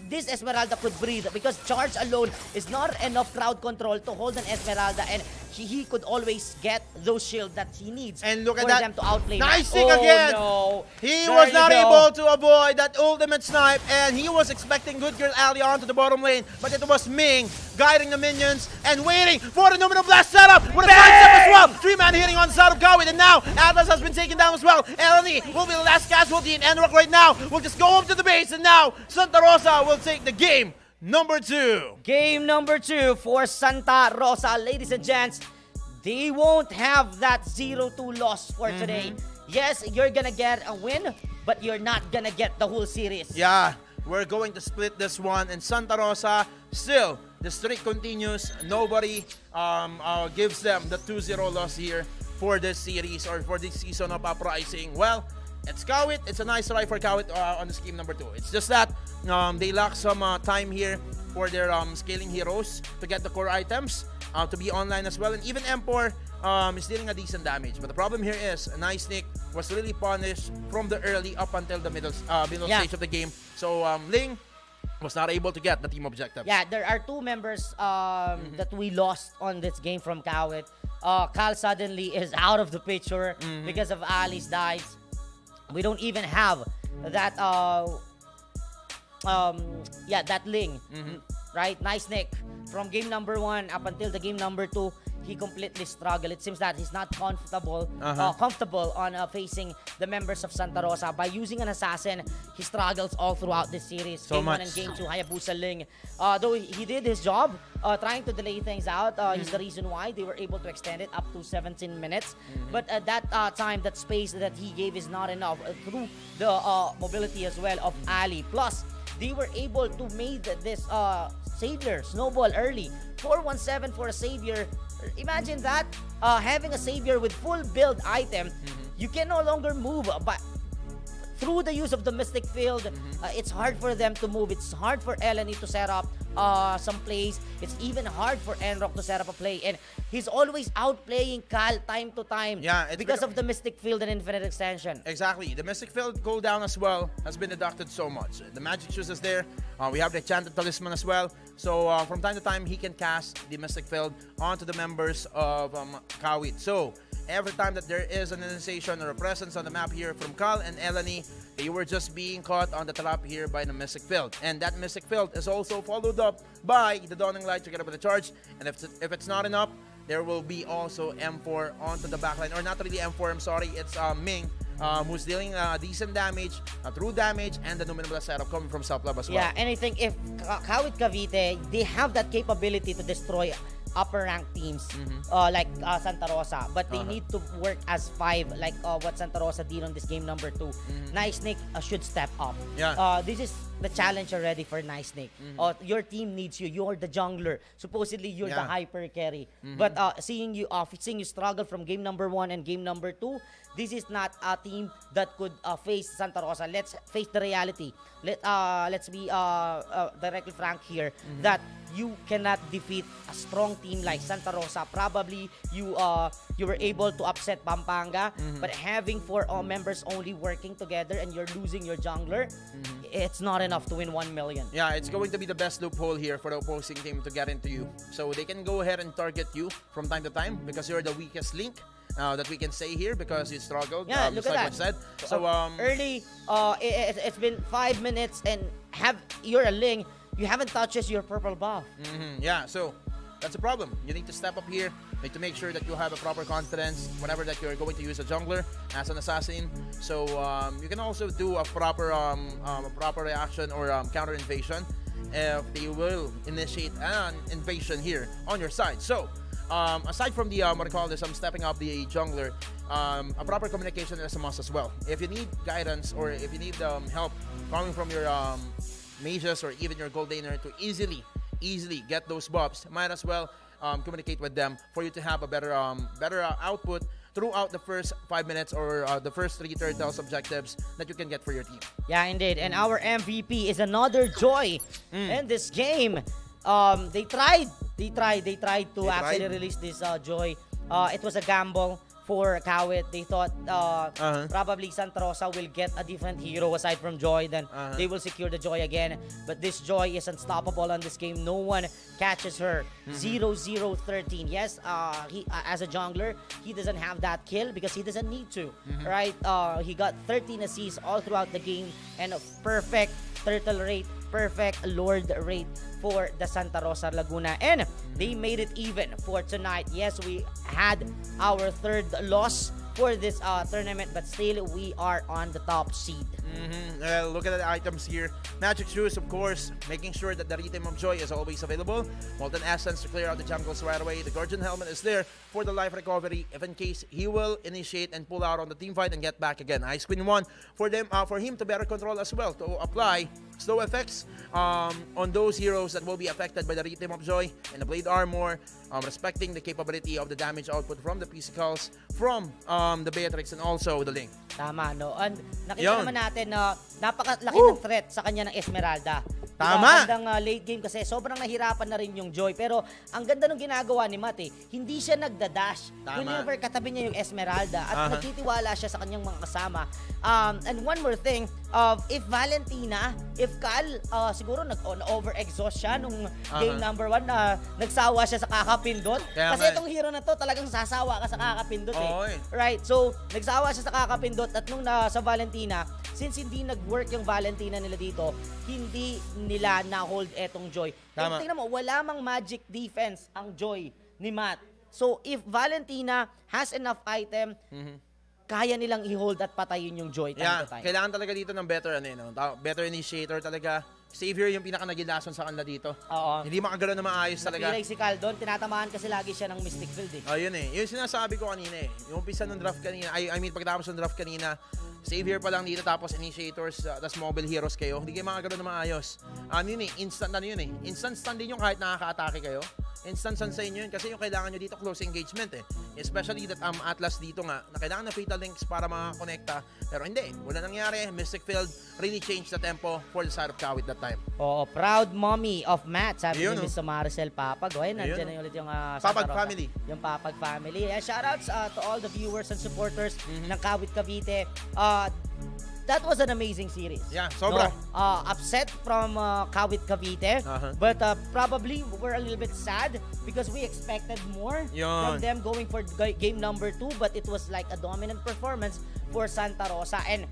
C: This Esmeralda could breathe because charge alone is not enough crowd control to hold an Esmeralda, and he could always get those shields that he needs
D: and look at
C: for
D: that.
C: them to outplay.
D: Nice thing again.
C: No.
D: He was not able to avoid that ultimate snipe, and he was expecting Good Girl Ali onto the bottom lane, but it was Ming guiding the minions and waiting for the Numinal Blast setup with a sidestep as well. 3-man hitting on the side of Kawit, and now Atlas has been taken down as well. Eleni will be the last casualty, and Enrock right now will just go up to the base, and now Santa Rosa will take the game number 2.
C: Game number 2 for Santa Rosa. Ladies and gents, they won't have that 0-2 loss for today. Yes, you're gonna get a win, but you're not gonna get the whole series.
D: Yeah, we're going to split this one, and Santa Rosa still, the streak continues. Nobody gives them the 2-0 loss here for this series or for this season of Uprising. Well, it's Kawit. It's a nice try for Kawit on this game number 2. It's just that they lack some time here for their scaling heroes to get the core items, to be online as well. And even Empor is dealing a decent damage. But the problem here is Nice Nick was really punished from the early up until the middle stage of the game. So Ling was not able to get the team objectives.
C: Yeah, there are 2 members that we lost on this game from Kawit. Kal suddenly is out of the picture because of Ali's dives. We don't even have that that Ling, right? Nice Nick. From game number 1 up until the game number 2, he completely struggled. It seems that he's not comfortable on facing the members of Santa Rosa. By using an assassin, he struggles all throughout this series.
D: So
C: game
D: much.
C: 1 and game 2, Hayabusa Ling. Though he did his job, trying to delay things out. He's the reason why they were able to extend it up to 17 minutes. But at that time, that space that he gave is not enough through the mobility as well of Ali. Plus, they were able to make this Savior snowball early. 417 for a Savior. Imagine that, having a Savior with full build item, you can no longer move, but through the use of the Mystic Field, it's hard for them to move. It's hard for Eleni to set up some plays. It's even hard for Enrock to set up a play. And he's always outplaying Kal time to time because of the Mystic Field and Infinite Extension.
D: Exactly. The Mystic Field cooldown as well has been deducted so much. The Magic Shoes is there. We have the Enchanted Talisman as well. So from time to time, he can cast the Mystic Field onto the members of Kawit. So every time that there is an initiation or a presence on the map here from Kal and Eleni, they were just being caught on the trap here by the Mystic Field. And that Mystic Field is also followed up by the Dawning Light together with the charge. And if it's not enough, there will be also M4 onto the backline. Or not really M4, I'm sorry. It's Ming, who's dealing decent damage, true damage, and the Numinal setup coming from South Lab as well.
C: Yeah, and I think if Kawit Cavite, they have that capability to destroy upper ranked teams like Santa Rosa, but they need to work as 5 like what Santa Rosa did on this game number 2. Nice Nick should step up.
D: Yeah.
C: This is the challenge already for Nice Nick. Your team needs you. You're the jungler. Supposedly you're the hyper carry. But seeing you struggle from game number 1 and game number 2, this is not a team that could face Santa Rosa. Let's face the reality. Let's be directly frank here that you cannot defeat a strong team like Santa Rosa. Probably you were able to upset Pampanga, but having 4 members only working together and you're losing your jungler, it's not enough to win 1 million.
D: Yeah, it's going to be the best loophole here for the opposing team to get into you. So they can go ahead and target you from time to time because you're the weakest link. That we can say here because you struggled.
C: Yeah, look at
D: like
C: that.
D: what said. So
C: early, it's been 5 minutes and you're a Ling. You haven't touched your purple buff.
D: Yeah, so that's a problem. You need to step up here. You need to make sure that you have a proper confidence whenever that you're going to use a jungler as an assassin. So you can also do a proper reaction or counter invasion if they will initiate an invasion here on your side. So aside from the stepping up the jungler, a proper communication is a must as well. If you need guidance or if you need help coming from your mages or even your gold laner to easily get those buffs, might as well communicate with them for you to have a better output throughout the first 5 minutes or the first 3 turtles objectives that you can get for your team.
C: Yeah, indeed. And our MVP is another Joy in this game. They tried to actually release this Joy. It was a gamble for Kawit. They thought probably Santa Rosa will get a different hero aside from Joy, then they will secure the Joy again. But this Joy is unstoppable on this game. No one catches her. 0-0-13. Yes, he as a jungler, he doesn't have that kill because he doesn't need to. Right? He got 13 assists all throughout the game and a perfect turtle rate, perfect Lord rate for the Santa Rosa Laguna. And they made it even for tonight. Yes, we had our 3rd loss for this tournament, but still we are on the top seed.
D: Look at the items here. Magic Shoes, of course, making sure that the Rhythm of Joy is always available. Molten Essence to clear out the jungles right away. The Guardian Helmet is there for the life recovery if in case he will initiate and pull out on the team fight and get back again. Ice Queen 1 for him to better control as well, to apply slow effects on those heroes that will be affected by the Rhythm of Joy, and the Blade Armor, respecting the capability of the damage output from the physicals, from the Beatrix and also the Link.
C: Tama, no? And nakita
D: Yun.
C: naman natin na napakalaki ng threat sa kanya ng Esmeralda.
D: Tama.
C: Hanggang late game kasi sobrang nahirapan na rin yung Joy. Pero ang ganda ng ginagawa ni Matt hindi siya nagdadash.
D: Tama.
C: Whenever katabi niya yung Esmeralda at nagtitiwala siya sa kanyang mga kasama. And one more thing, if Valentina, if Cal, siguro nag-over-exhaust siya nung game number 1 na nagsawa siya sa kakapindot.
D: Kaya
C: Kasi itong hero na to talagang sasawa ka sa kakapindot
D: Oy.
C: Right? So, nagsawa siya sa kakapindot at nung sa Valentina, since hindi nag-work yung Valentina nila dito, hindi nila na-hold etong Joy.
D: Tama.
C: Tingnan mo, wala mang magic defense ang Joy ni Matt. So, if Valentina has enough item, kaya nilang i-hold at patayin yung Joy time to time.
D: Kailangan talaga dito ng better initiator talaga. Savior yung pinaka-nagilason sa kanila dito.
C: Oo.
D: Hindi makagalaw na maayos talaga.
C: Napilay si Caldon, tinatamaan kasi lagi siya ng Mystic Field
D: Yun Yung sinasabi ko kanina Yung umpisa ng draft kanina, I mean pagkatapos ng draft kanina, Savior pa lang dito tapos initiators, tas mobile heroes kayo. Hindi kayo makagalaw na maayos. Instant Instant stun din yung kahit nakaka-atake kayo. Instant stun sa inyo yun kasi yung kailangan nyo dito close engagement Especially that Atlas dito nga, na kailangan ng Fatal Links para makakonekta. Pero hindi, wala nangyari. Mystic Field really changed the tempo for the side of Kawit that time.
C: Oo, proud mommy of Matt. Sabi
D: Ayun,
C: ni Mr. Maricel Papag. Ayun, nandiyan na ulit yung Santa
D: Papag
C: Rosa.
D: family.
C: Yung Papag family. Shoutouts to all the viewers and supporters ng Kawit Cavite. That was an amazing series.
D: Yeah, sobra.
C: No? Upset from Kawit Cavite. But probably we're a little bit sad because we expected more from them going for game number 2. But it was like a dominant performance for Santa Rosa. And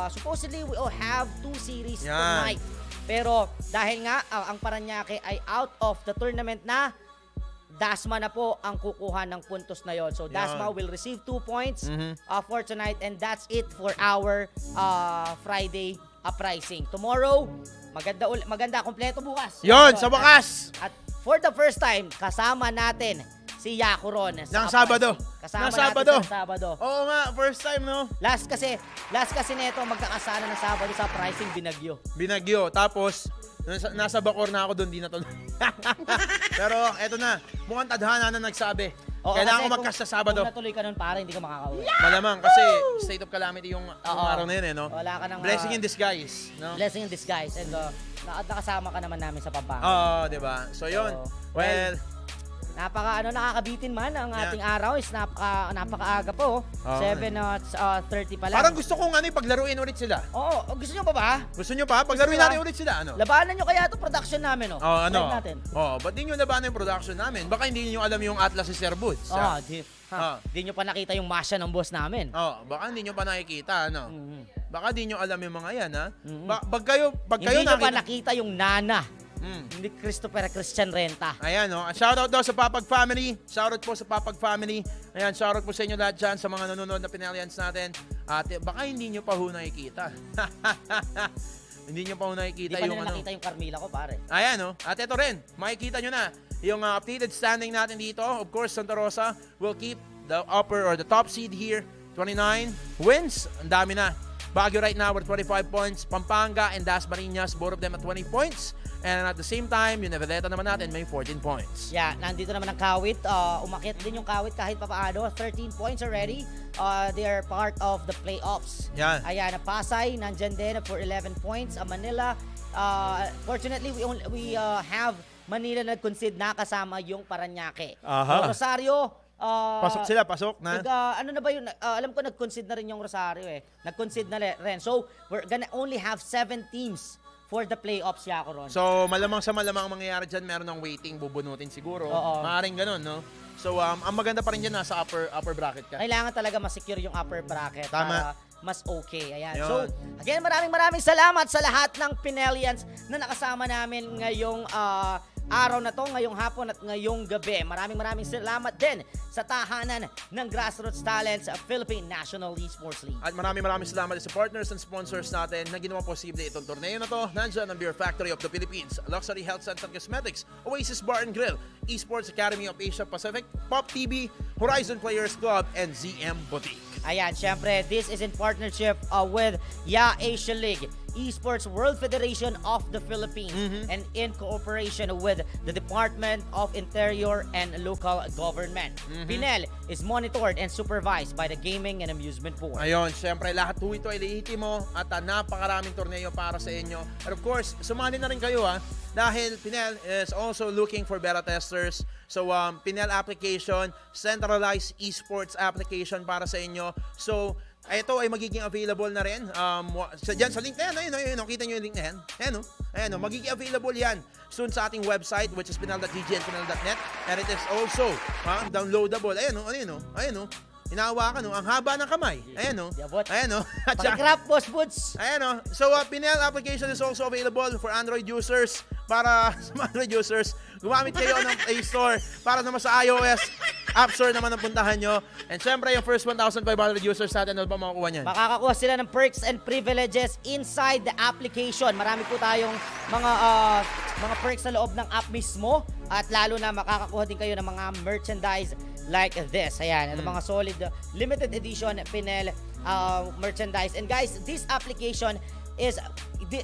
C: supposedly we all have 2 series tonight. Pero dahil nga ang Paranaque ay out of the tournament na, Dasma na po ang kukuha ng puntos na yon. So Dasma will receive 2 points for tonight, and that's it for our Friday uprising. Tomorrow, maganda kompleto bukas.
D: Yon, sa wakas!
C: At for the first time, kasama natin si Yakuron.
D: Ng Sabado.
C: Kasama
D: Ng
C: natin
D: Sabado.
C: sa Sabado.
D: Oo nga, first time, no?
C: Last kasi nito magkakasana ng Sabado sa pricing binagyo.
D: Binagyo. Tapos, nasa Bacoor na ako doon, di na tuloy. Pero, eto na. Mukhang tadhana na nagsabi.
C: Oo,
D: Kailangan
C: kasi
D: ko magkas sa Sabado.
C: Kung natuloy ka nun, para hindi ka makakauwi.
D: Malamang, kasi state of calamity yung araw na yun, no?
C: Wala ka ng
D: Blessing in disguise, no?
C: blessing in disguise. And nakasama ka naman namin sa Pampanga.
D: Oo, di ba? So, yun.
C: So,
D: Well,
C: nakakabitin man ang ating araw is napakaaga po. 7:30 pa lang.
D: parang gusto kong paglaruin ulit sila.
C: Oo, gusto nyo pa ba?
D: Gusto nyo pa? Paglaruin
C: Gusto
D: natin
C: ba?
D: ulit sila, ano?
C: Labanan nyo kaya ito production namin, oh.
D: Oh, ano?
C: Live natin.
D: Oh, ba't di nyo labanan yung production namin? Baka hindi nyo alam yung Atlas si Sir Boots.
C: Di nyo pa nakita yung masya ng boss namin.
D: Oh, baka hindi nyo pa nakikita, ano? Baka di nyo alam yung mga yan, ha? Pag kayo
C: Hindi nyo pa nakita yung nana. Hindi Christian Renta.
D: Ayan, no? Shoutout daw sa Papag Family. Shoutout po sa Papag Family. Ayan, shoutout po sa inyo lahat dyan, sa mga nanonood na Pinelians natin. At baka hindi nyo pa ho nakikita. Hindi nyo pa ho nakikita
C: Hindi pa
D: yung
C: nila nakita yung Carmila ko, pare.
D: Ayan, no? At ito rin, makikita nyo na yung updated standing natin dito. Of course, Santa Rosa will keep the upper or the top seed here. 29 wins. Ang dami na. Baguio right now with 25 points. Pampanga and Dasmariñas, both of them at 20 points. And at the same time, yung Navaleta naman natin may 14 points.
C: Yeah, nandito naman ang Kawit. Umakyat din yung Kawit kahit papaano. 13 points already. They are part of the playoffs.
D: Yan.
C: Ayan, Pasay, nandyan din for 11 points. Manila, fortunately, we have Manila nag-concede na kasama yung Paranaque.
D: Aha.
C: Rosario,
D: Pasok sila, pasok na.
C: ano na ba yun? Alam ko nag-concede na rin yung Rosario eh. Nag-concede na rin. So, we're gonna only have 7 teams for the playoffs, Yakuron.
D: So, malamang sa malamang mangyayari dyan, meron ng waiting, bubunutin siguro.
C: Oo.
D: Maaaring ganun, no? So, ang maganda pa rin dyan, nasa upper bracket ka.
C: Kailangan talaga ma-secure yung upper bracket
D: Tama.
C: para mas okay. Ayan.
D: Yun.
C: So, again, maraming salamat sa lahat ng Pinelians na nakasama namin ngayong araw na to, ngayong hapon at ngayong gabi. Maraming salamat din sa tahanan ng Grassroots Talents Philippine National Esports League.
D: At maraming salamat sa partners and sponsors natin na ginawa posible itong torneo na to. Nandiyan ang Beer Factory of the Philippines, Luxury Health Science and Cosmetics, Oasis Bar and Grill, Esports Academy of Asia Pacific, Pop TV, Horizon Players Club, and ZM Boutique.
C: Ayan, syempre, this is in partnership with Asia League, Esports World Federation of the Philippines, and in cooperation with the Department of Interior and Local Government. Pnel is monitored and supervised by the Gaming and Amusement Board.
D: Ayun, syempre lahat po ito ay lehitimo at napakaraming torneo para sa inyo. And of course, sumali na rin kayo dahil Pnel is also looking for beta testers. So, Pnel application, centralized esports application para sa inyo. So, ito ay magiging available na rin. Diyan sa link na yan, ayun, kita nyo yung link na yan. Ayan, magiging available yan soon sa ating website, which is pinel.gg and pinel.net. And it is also downloadable. Ayan, hinahawakan, ang haba ng kamay. Ayan, At saka-
C: Pakikrap, Boss Boots!
D: Ayan, So, Pnel application is also available for Android users. Para sa mga Android users, gumamit kayo ng Play Store. Para naman sa iOS, App Store naman ang puntahan nyo. And syempre, yung first 1,500 users natin, ano ba makukuha niyan?
C: Makakakuha sila ng perks and privileges inside the application. Marami po tayong mga perks sa loob ng app mismo. At lalo na makakakuha din kayo ng mga merchandise like this. Ayan, mga solid limited edition Pnel merchandise. And guys, this application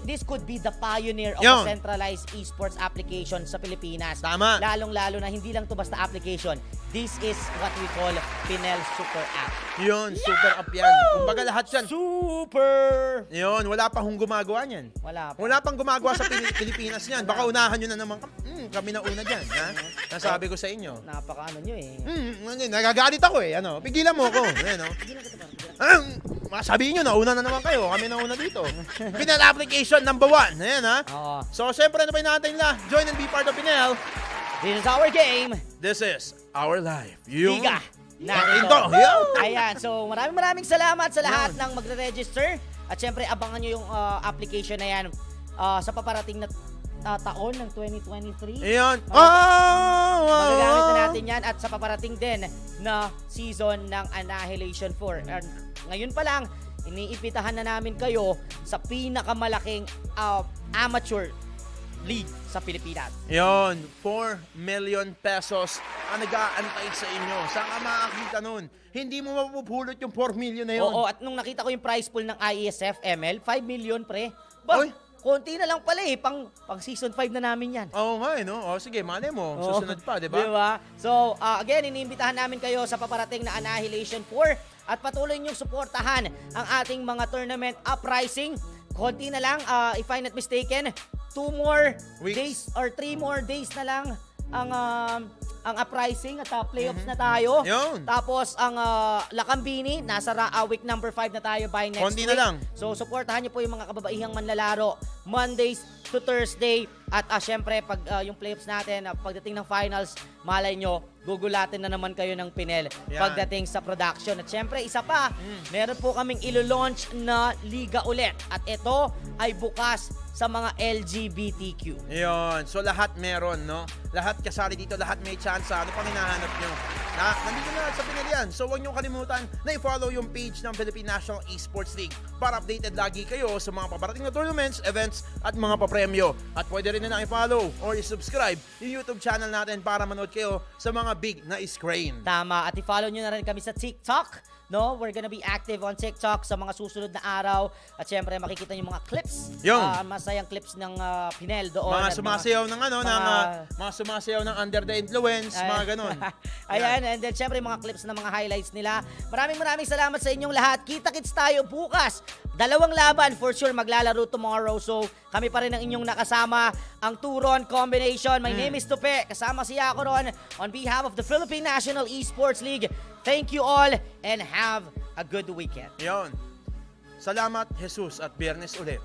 C: this could be the pioneer of a centralized esports application sa Pilipinas.
D: Tama.
C: Lalong-lalo na hindi lang to basta application. This is what we call Pnel Super App.
D: Yun, super app yan. Kumbaga lahat yan.
C: Super!
D: Yun, wala pa hong gumagawa niyan. Wala pang gumagawa sa Pilipinas yan. Baka unahan nyo na naman. Kami na una dyan. Nasabi ko sa inyo.
C: Napaka-ano nyo eh.
D: Nagagalit ako eh. Pigilan mo ako. Sabihin nyo, nauna na naman kayo. Kami nauna dito. Pnel application number 1. Ayan
C: Oo.
D: So, syempre, ano ba natin nila? Join and be part of Pnel.
C: This is our game.
D: This is our life. Yung
C: Liga.
D: Ito.
C: Ayan, so maraming salamat sa lahat ng magre-register. At syempre, abangan nyo yung application na yan sa paparating na taon ng 2023.
D: Ayan.
C: Magagamit na natin yan at sa paparating din na season ng Annihilation 4. And ngayon pa lang, iniipitahan na namin kayo sa pinakamalaking amateur league sa Pilipinas.
D: Yon, 4 million pesos ang nag-aantay sa inyo. Saan ka makakita nun? Hindi mo mapupulot yung 4 million na yun.
C: Oo, at nung nakita ko yung prize pool ng IESF ML, 5 million pre. Ba,
D: Oy.
C: konti na lang pala eh. Pang season 5 na namin yan.
D: Oo nga, no? O, sige, malay mo. Susunod pa, di ba?
C: Diba? So, again, iniimbitahan namin kayo sa paparating na Annihilation 4 at patuloy niyong suportahan ang ating mga tournament uprising. Konti na lang, if I'm not mistaken, 2 more
D: Weeks.
C: days or 3 more days na lang ang uprising at playoffs na tayo.
D: Yun.
C: Tapos ang Lakambini, nasa week number 5 na tayo by next
D: Konti
C: week.
D: na lang.
C: So, suportahan niyo po yung mga kababaihang manlalaro Mondays to Thursday. At syempre, pag yung playoffs natin, pagdating ng finals, malay nyo, gugulatin na naman kayo ng Pnel
D: Yan.
C: pagdating sa production. At syempre, isa pa, meron po kaming ilo-launch na liga ulit. At ito ay bukas sa mga LGBTQ.
D: Yun. So, lahat meron, no? Lahat kasali dito, lahat may chance. Ano pang hinahanap nyo? Nandito na sa Pnel yan. So, huwag nyo kalimutan na i-follow yung page ng Philippine National Esports League para updated lagi kayo sa mga paparating na tournaments, events, at mga papremyo. At pwede rin na i-follow or i-subscribe yung YouTube channel natin para manood kayo sa mga big na screen.
C: Tama. At i-follow nyo na rin kami sa TikTok. No, we're gonna be active on TikTok sa mga susunod na araw. At syempre, makikita nyo mga clips.
D: Yung.
C: Masayang clips ng Pnel doon.
D: Mga
C: at
D: sumasayaw ng ano,
C: mga-
D: mga sumasayaw ng under the influence, mga ganun.
C: Ayan, and then syempre mga clips ng mga highlights nila. Maraming salamat sa inyong lahat. Kita-kits tayo bukas. 2 laban, for sure maglalaro tomorrow. So, kami pa rin ang inyong nakasama, ang Turon combination. My name is Tupe. Kasama si Ako ron on behalf of the Philippine National Esports League. Thank you all and have a good weekend.
D: Yon. Salamat, Jesus, at Biyernes ulit.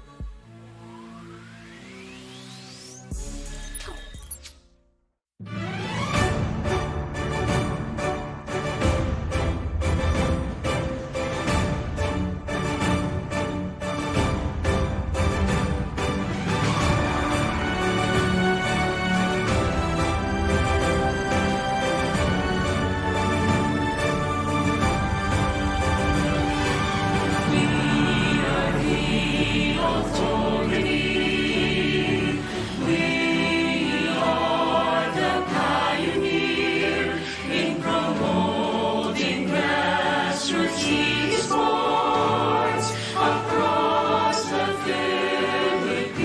B: Esports across the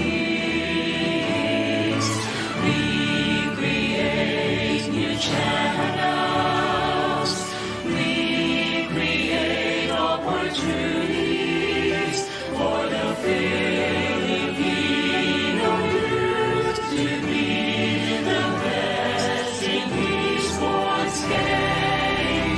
B: Philippines. We create new channels. We create opportunities for the Filipino youth to be the best in esports gaming.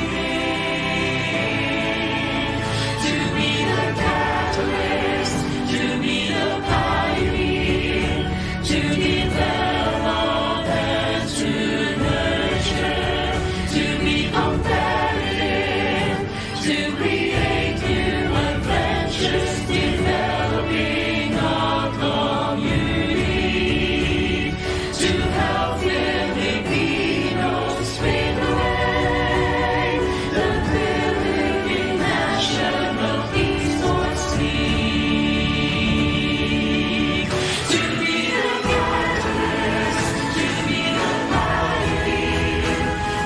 B: To be the catalyst, to be the pioneer, to develop and to nurture, to be competitive, to create new adventures, developing our community, to help Filipinos pave the way, the Philippine National Esports League. To be the catalyst, to be the pioneer,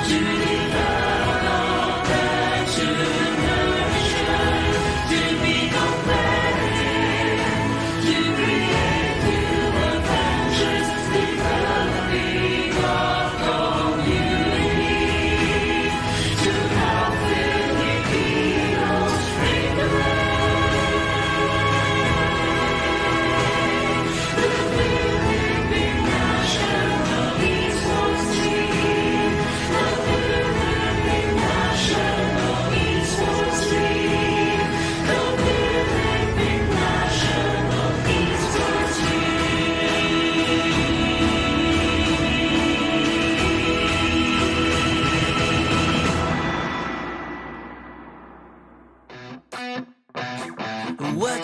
B: to develop and to nurture, to be competitive, to create new adventures, developing our community, to help Filipinos pave the way. The Philippine National Esports League. The Philippine National Esports League. The Philippine National Esports
A: What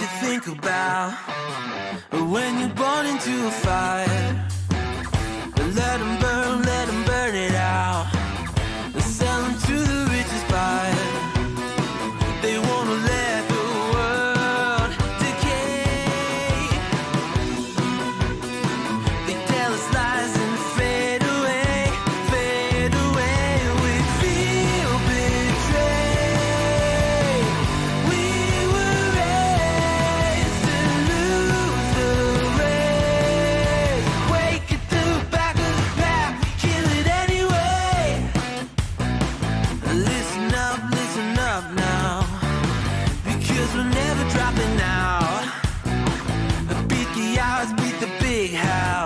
A: you think about when you're born into a fire? Let them burn it out. Sell them to the richest buyer. They wanna let the world decay. big house.